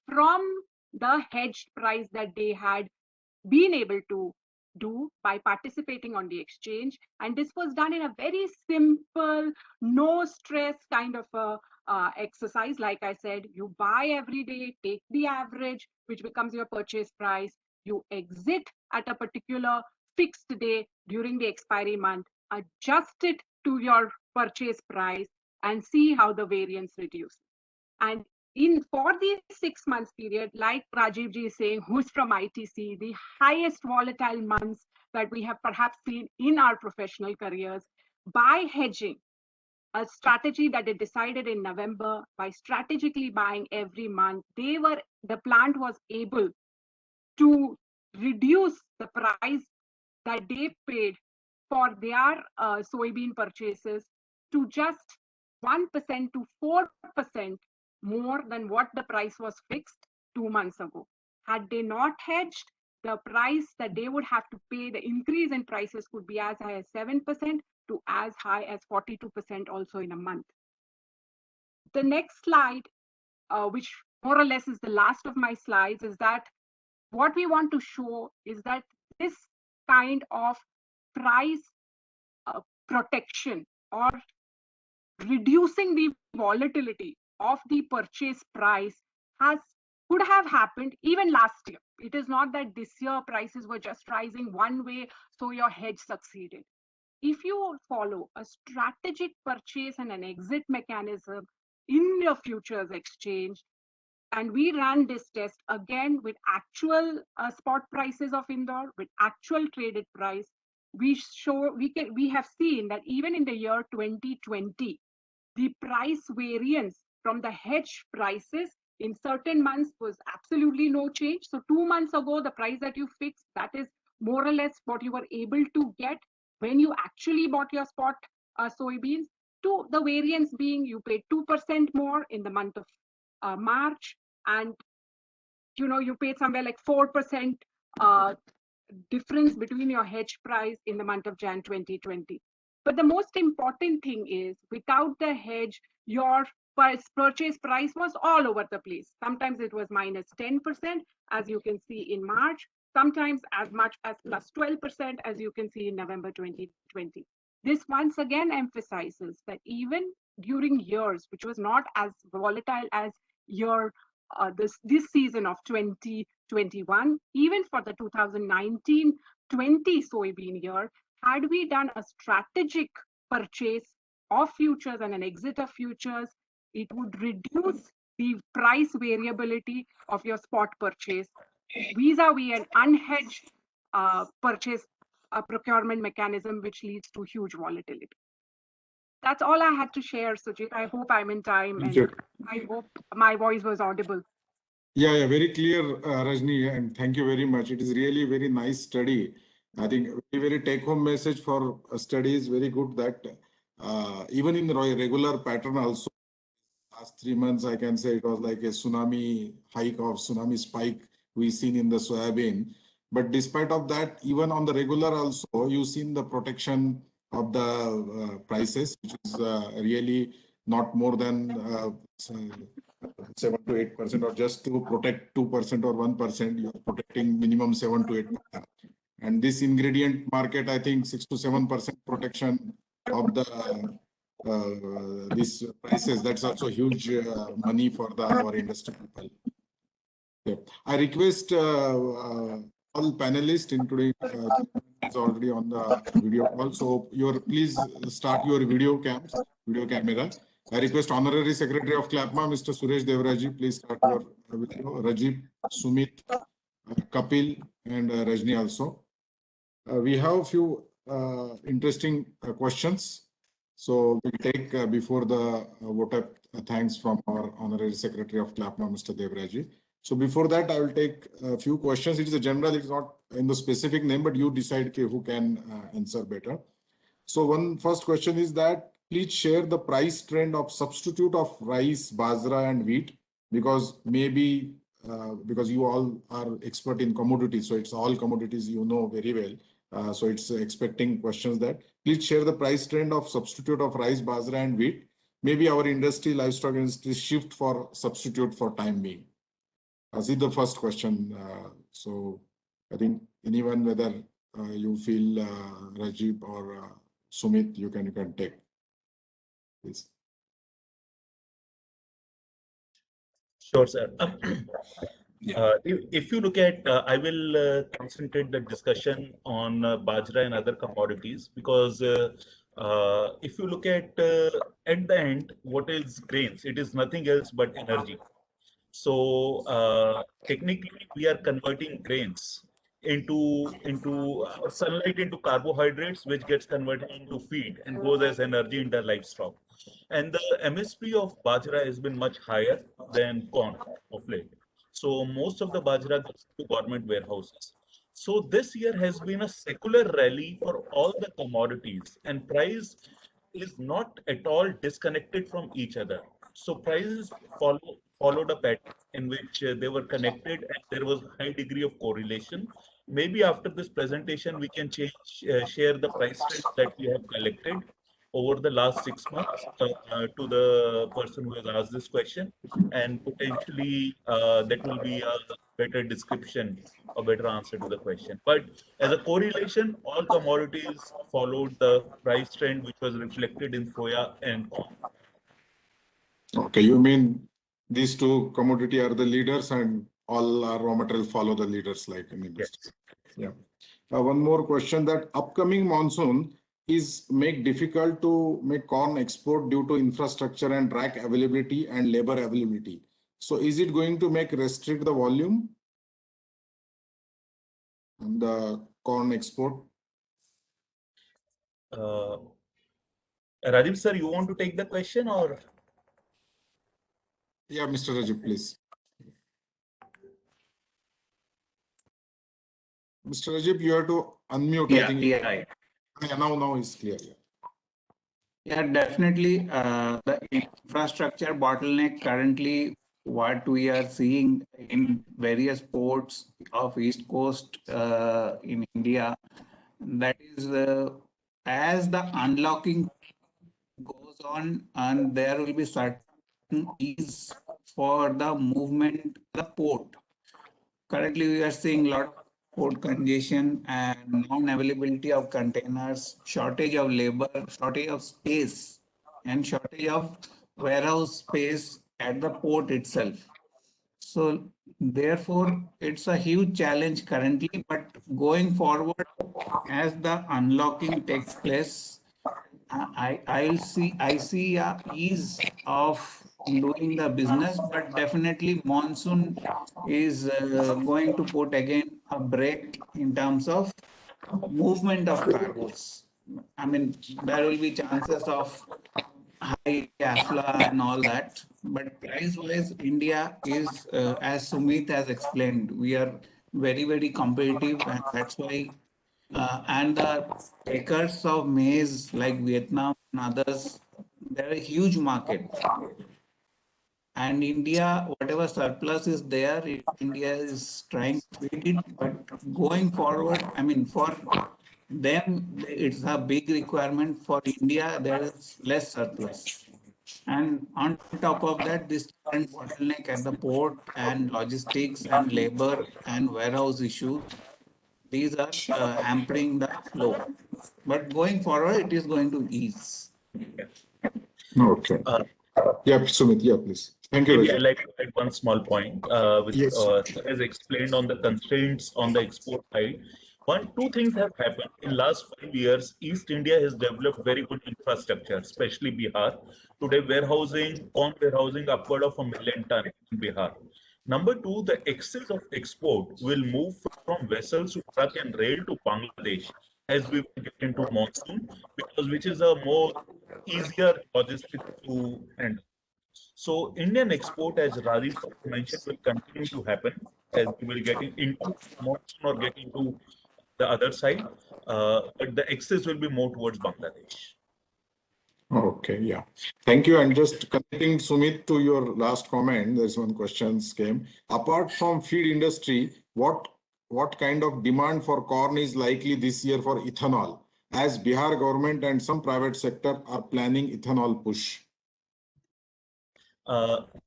from the hedged price that they had been able to do by participating on the exchange. And this was done in a very simple, no stress kind of a exercise. Like I said, you buy every day, take the average, which becomes your purchase price. You exit at a particular fixed day during the expiry month, adjust it to your purchase price and see how the variance reduces. And for the 6 months period, like Rajiv ji is saying, who's from ITC, the highest volatile months that we have perhaps seen in our professional careers, by hedging, a strategy that they decided in November, by strategically buying every month, the plant was able to reduce the price that they paid for their soybean purchases to just 1% to 4% more than what the price was fixed 2 months ago. Had they not hedged, the price that they would have to pay, the increase in prices could be as high as 7% to as high as 42% also in a month. The next slide, which more or less is the last of my slides, is that what we want to show is that this kind of price protection or reducing the volatility of the purchase price could have happened even last year. It is not that this year prices were just rising one way, so your hedge succeeded. If you follow a strategic purchase and an exit mechanism in your futures exchange, and we ran this test again with actual spot prices of Indore, with actual traded price, we have seen that even in the year 2020, the price variance from the hedge prices in certain months was absolutely no change. So 2 months ago, the price that you fixed, that is more or less what you were able to get when you actually bought your spot soybeans, to the variance being you paid 2% more in the month of March, and you paid somewhere like 4% difference between your hedge price in the month of Jan 2020. But the most important thing is, without the hedge, your purchase price was all over the place. Sometimes it was minus 10%, as you can see in March, sometimes as much as plus 12%, as you can see in November 2020. This once again emphasizes that even during years, which was not as volatile as this season of 2021, even for the 2019-20 soybean year, had we done a strategic purchase of futures and an exit of futures, it would reduce the price variability of your spot purchase vis-a-vis an unhedged purchase procurement mechanism, which leads to huge volatility. That's all I had to share, Sujit. I hope I'm in time, and I hope my voice was audible. Yeah, very clear, Rajni, and thank you very much. It is really a very nice study. I think very take-home message for study is very good that even in the regular pattern also, last 3 months, I can say it was like a tsunami hike or tsunami spike we've seen in the soybean. But despite of that, even on the regular also, you've seen the protection of the prices, which is really not more than 7 to 8%, or just to protect 2% or 1%, you're protecting minimum 7 to 8%. And this ingredient market, I think 6 to 7% protection of the these prices. That's also huge money for our industry people. Yeah. I request all panelists, including is already on the video call. So please start your video camera. I request Honorary Secretary of CLAPMA, Mr. Suresh Devaraji, please start your video. Rajib, Sumit, Kapil, and Rajni also. We have a few interesting questions. So we'll take before the vote up thanks from our Honorary Secretary of CLAPMA, Mr. Devaraji. So before that, I will take a few questions. It is a general, it's not in the specific name, but you decide who can answer better. So one first question is that please share the price trend of substitute of rice, bajra and wheat, because maybe because you all are expert in commodities, so it's all commodities you know very well. So it's expecting questions that please share the price trend of substitute of rice, bajra and wheat. Maybe our industry, livestock industry, shift for substitute for time being. This is the first question. So I think anyone, whether you feel Rajib or Sumit, you can take, please. Sure, sir. If you look at, I will concentrate the discussion on bajra and other commodities, because if you look at the end, what is grains? It is nothing else but energy. So technically, we are converting grains into sunlight into carbohydrates, which gets converted into feed and goes as energy in the livestock. And the MSP of bajra has been much higher than corn of late. So most of the bajra goes to government warehouses. So this year has been a secular rally for all the commodities, and price is not at all disconnected from each other. So prices followed a pattern in which they were connected, and there was a high degree of correlation. Maybe after this presentation, we can share the price trends that we have collected over the last 6 months to the person who has asked this question, and potentially that will be a better description, a better answer to the question. But as a correlation, all commodities followed the price trend, which was reflected in soya and corn. Okay, you mean these two commodity are the leaders and all our raw material follow the leaders like in industry. Yes. Yeah. One more question, that upcoming monsoon is make difficult to make corn export due to infrastructure and rack availability and labor availability. So is it going to make restrict the volume and the corn export? Rajiv sir, you want to take the question or? Yeah, Mr. Rajib, please. Mr. Rajib, you have to unmute. Yeah, I think. yeah. Now it's clear. Yeah, definitely. The infrastructure bottleneck currently, what we are seeing in various ports of East Coast in India, that is as the unlocking goes on, and there will be certain ease for the movement, the port. Currently, we are seeing a lot of port congestion and non-availability of containers, shortage of labor, shortage of space, and shortage of warehouse space at the port itself. So therefore, it's a huge challenge currently, but going forward, as the unlocking takes place, I see a ease of doing the business, but definitely monsoon is going to put again a break in terms of movement of cargoes. I mean, there will be chances of high AFLA and all that, but price-wise, India is, as Sumit has explained, we are very, very competitive, and that's why and the takers of maize like Vietnam and others, they're a huge market. And India, whatever surplus is there, India is trying to feed it. But going forward, I mean, for them, it's a big requirement. For India, there is less surplus. And on top of that, this current bottleneck at the port and logistics and labor and warehouse issues, these are hampering the flow. But going forward, it is going to ease. Okay. Yeah, Sumit, yeah, please. Thank you, Maybe I'd Rajat. like to add one small point, which Yes. as explained on the constraints on the export side. Two things have happened in last 5 years. East India has developed very good infrastructure, especially Bihar. Today, corn warehousing upward of 1 million ton in Bihar. Number two, the excess of export will move from vessels to truck and rail to Bangladesh as we get into monsoon, because which is a more easier logistics to handle. So Indian export, as Rajiv mentioned, will continue to happen as we will get into monsoon or get into the other side, but the excess will be more towards Bangladesh. Okay, yeah. Thank you. And just connecting, Sumit, to your last comment, there's one question came. Apart from feed industry, what kind of demand for corn is likely this year for ethanol, as Bihar government and some private sector are planning ethanol push?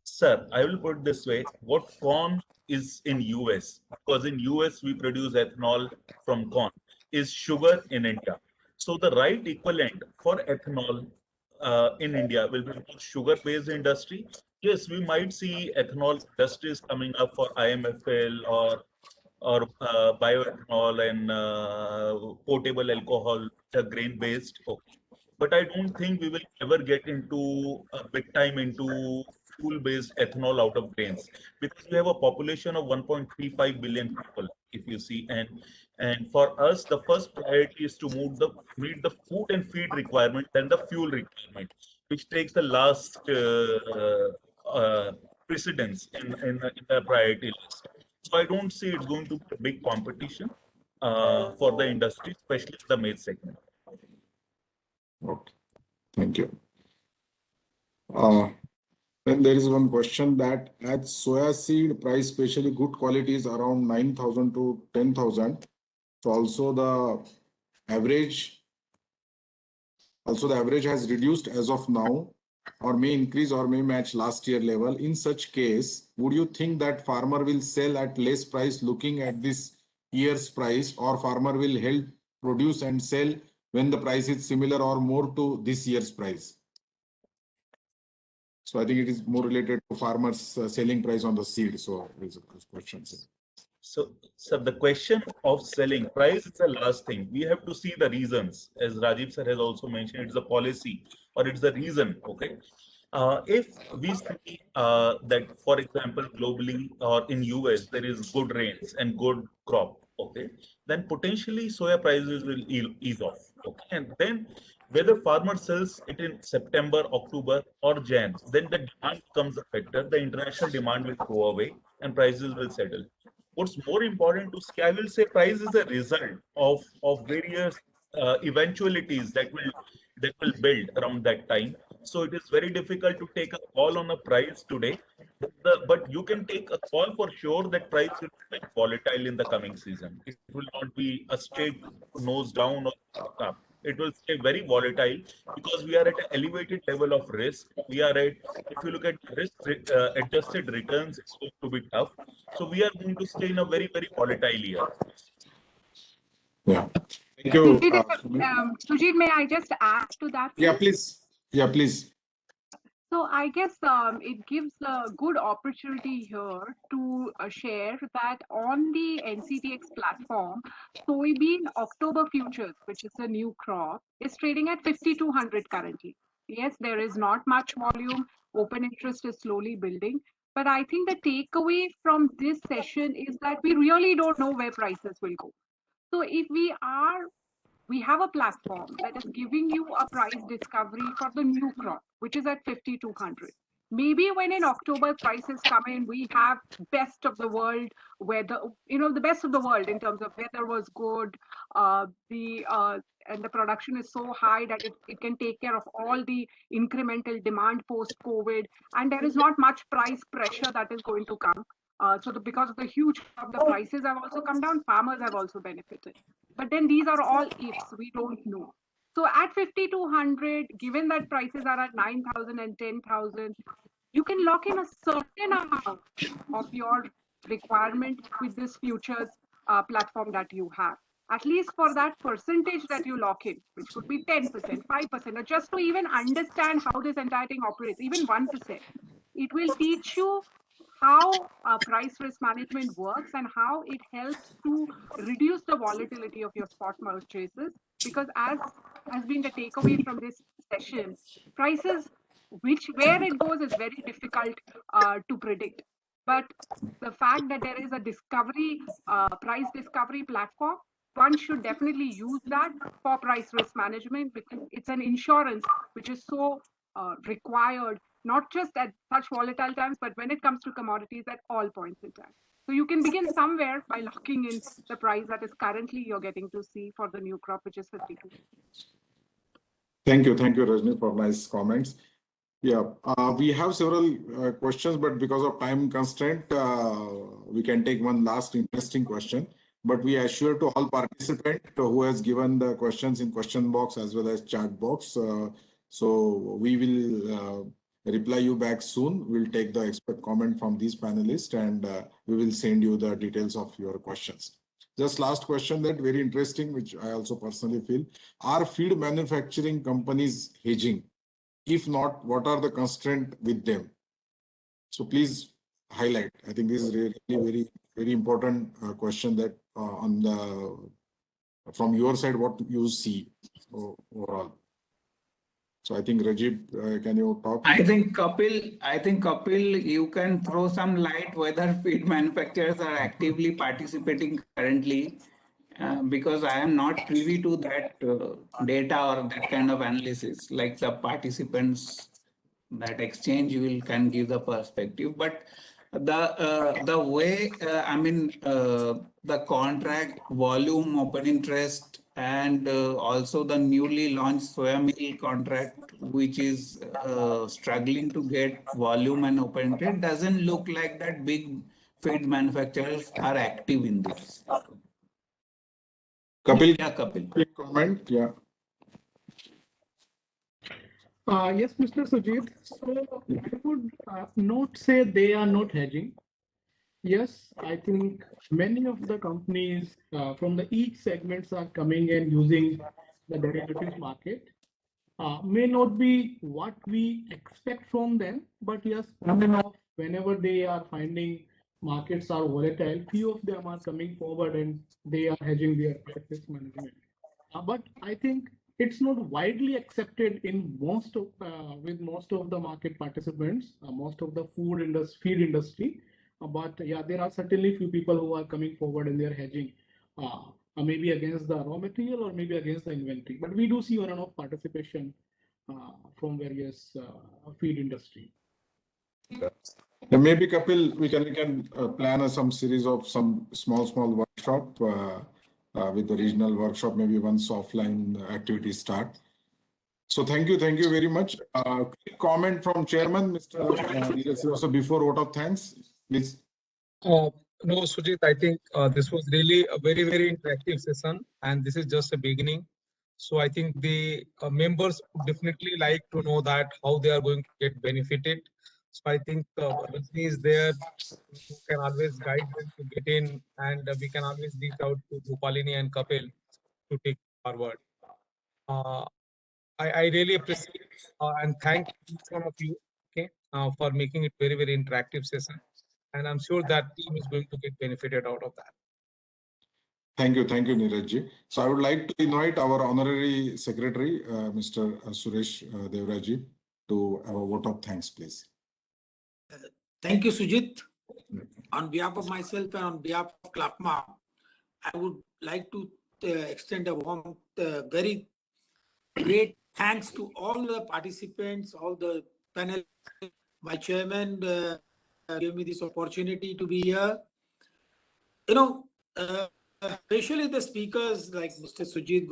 Sir, I will put this way: what corn is in US, because in US we produce ethanol from corn, is sugar in India. So the right equivalent for ethanol in India will be sugar-based industry. Yes, we might see ethanol industries coming up for IMFL or bioethanol and potable alcohol, which are grain-based. Okay. But I don't think we will ever get into big time into fuel-based ethanol out of grains, because we have a population of 1.35 billion people, if you see, and for us the first priority is to meet the food and feed requirement and the fuel requirement, which takes the last precedence in the priority list. So I don't see it's going to be a big competition for the industry, especially the maize segment. Okay, thank you. Then there is one question that at soya seed price, especially good quality, is around 9,000 to 10,000. So also the average has reduced as of now, or may increase or may match last year level. In such case, would you think that farmer will sell at less price looking at this year's price, or farmer will help produce and sell when the price is similar or more to this year's price? So I think it is more related to farmers selling price on the seed. So there's a question. So the question of selling price is the last thing. We have to see the reasons, as Rajiv sir has also mentioned. It's a policy or it's the reason. Okay. If we see that, for example, globally or in US, there is good rains and good crop, okay, then potentially soya prices will ease off. Okay. And then whether farmer sells it in September, October, or Jan, then the demand becomes a factor. The international demand will go away and prices will settle. What's more important to say, I will say price is a result of various eventualities that will build around that time. So it is very difficult to take a call on a price today, but you can take a call for sure that price will be volatile in the coming season. It will not be a straight nose down or up. It will stay very volatile because we are at an elevated level of risk. We are at, if you look at risk adjusted returns, it's going to be tough. So we are going to stay in a very, very volatile year. Yeah. Thank you. Sujit, may I just add to that? Yeah, please. Yeah, please. So I guess it gives a good opportunity here to share that on the NCTX platform, soybean October futures, which is a new crop, is trading at 5,200 currently. Yes, there is not much volume. Open interest is slowly building. But I think the takeaway from this session is that we really don't know where prices will go. So if we have a platform that is giving you a price discovery for the new crop, which is at 5,200. Maybe when in October prices come in, we have best of the world weather, the best of the world in terms of weather was good, and the production is so high that it can take care of all the incremental demand post-COVID, and there is not much price pressure that is going to come. Because of the huge crop, the prices have also come down, farmers have also benefited. But then these are all ifs, we don't know. So at 5,200, given that prices are at 9,000 and 10,000, you can lock in a certain amount of your requirement with this futures platform that you have. at least for that percentage that you lock in, which could be 10%, 5%, or just to even understand how this entire thing operates, even 1%, it will teach you how price risk management works and how it helps to reduce the volatility of your spot purchases. Because as has been the takeaway from this session, prices, where it goes is very difficult to predict. But the fact that there is a price discovery platform, one should definitely use that for price risk management, because it's an insurance which is so required, not just at such volatile times, but when it comes to commodities at all points in time. So you can begin somewhere by locking in the price that is currently you're getting to see for the new crop, which is 52. Thank you, Rajni, for nice comments. Yeah, we have several questions, but because of time constraint, we can take one last interesting question. But we assure to all participants who has given the questions in question box as well as chat box. So we will reply you back soon. We'll take the expert comment from these panelists and we will send you the details of your questions. Just last question, that very interesting, which I also personally feel. Are feed manufacturing companies hedging? If not, what are the constraints with them? So please highlight. I think this is really very important question that from your side, what you see overall. So I think Rajiv, can you talk? I think Kapil, you can throw some light whether feed manufacturers are actively participating currently, because I am not privy to that data or that kind of analysis. Like the participants that exchange can give the perspective, but the way the contract volume, open interest, and also the newly launched soya meal contract, which is struggling to get volume and open interest, doesn't look like that big feed manufacturers are active in this. Kapil, Yeah, Kapil. quick comment. Yeah. Yes, Mr. Sujit. So I would not say they are not hedging. Yes, I think many of the companies from the each segments are coming and using the derivatives market. May not be what we expect from them, but yes, on and off, whenever they are finding markets are volatile, few of them are coming forward and they are hedging their price management. But I think it's not widely accepted in most of the market participants, most of the feed industry. But yeah, there are certainly few people who are coming forward and they're hedging, maybe against the raw material or maybe against the inventory. But we do see on and off participation from various feed industry. And maybe Kapil, we can plan some series of some small workshop with the regional workshop, maybe once offline activities start. So thank you very much. Quick comment from Chairman, Mr. Also before vote of thanks, please. No, Sujit, I think this was really a very interactive session, and this is just a beginning. So I think the members would definitely like to know that how they are going to get benefited. So I think Rajni is there, who can always guide them to get in, and we can always reach out to Gopalini and Kapil to take forward. I really appreciate and thank each one of you, okay, for making it very interactive session. And I'm sure that team is going to get benefited out of that. Thank you, Neeraj. So I would like to invite our honorary secretary, Mr. Suresh Devraji, to have a vote of thanks, please. Thank you, Sujit. On behalf of myself and on behalf of CLAFMA, I would like to extend a warm, very great thanks to all the participants, all the panel. My chairman gave me this opportunity to be here. Especially the speakers like Mr. Sujit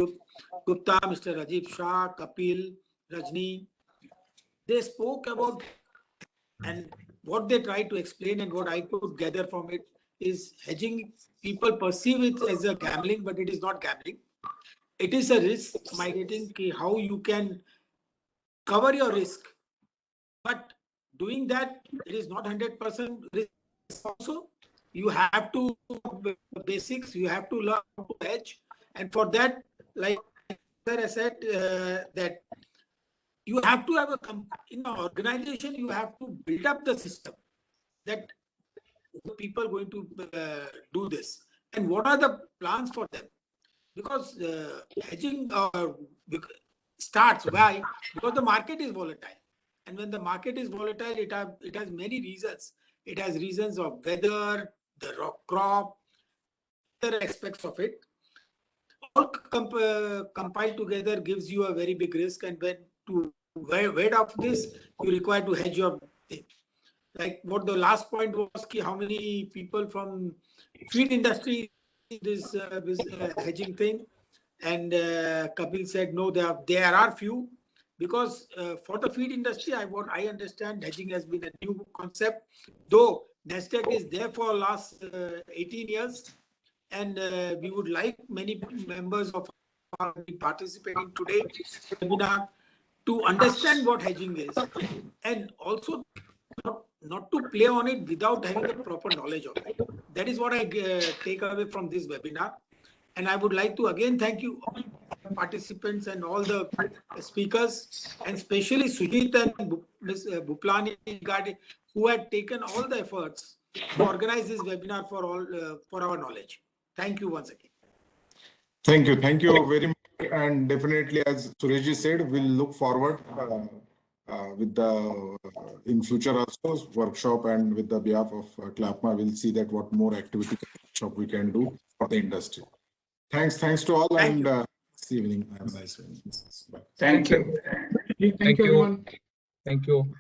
Gupta, Mr. Rajiv Shah, Kapil, Rajni, they spoke about, and what they tried to explain and what I could gather from it is hedging. People perceive it as a gambling, but it is not gambling. It is a risk mitigating, how you can cover your risk. But doing that, it is not 100% risk also. You have to basics, you have to learn how to hedge, And for that, like sir has said, that you have to have in an organization, you have to build up the system that people going to do this, and what are the plans for them? Because hedging starts, why? Because the market is volatile, and when the market is volatile, it has many reasons. It has reasons of weather, the crop, other aspects of it. All compiled together gives you a very big risk, and when to wade off this, you require to hedge your thing. Like what the last point was, how many people from feed industry this hedging thing, and Kapil said no, there are few, because for the feed industry, what I understand, hedging has been a new concept, though Nasdaq is there for last 18 years, and we would like many members of our participating today webinar to understand what hedging is, and also not to play on it without having a proper knowledge of it. That is what I take away from this webinar. And I would like to again thank you all participants and all the speakers, and especially Sujit and Ms. Buplani, who had taken all the efforts to organize this webinar for all for our knowledge. Thank you once again. Thank you very much. And definitely, as Sureshji said, we'll look forward with the in future also workshop, and with the behalf of CLAPMA, we'll see that what more activity workshop we can do for the industry. Thanks to all, Thank and you. this evening. Have a nice evening. Bye. Thank you. Thank you, everyone. Thank you.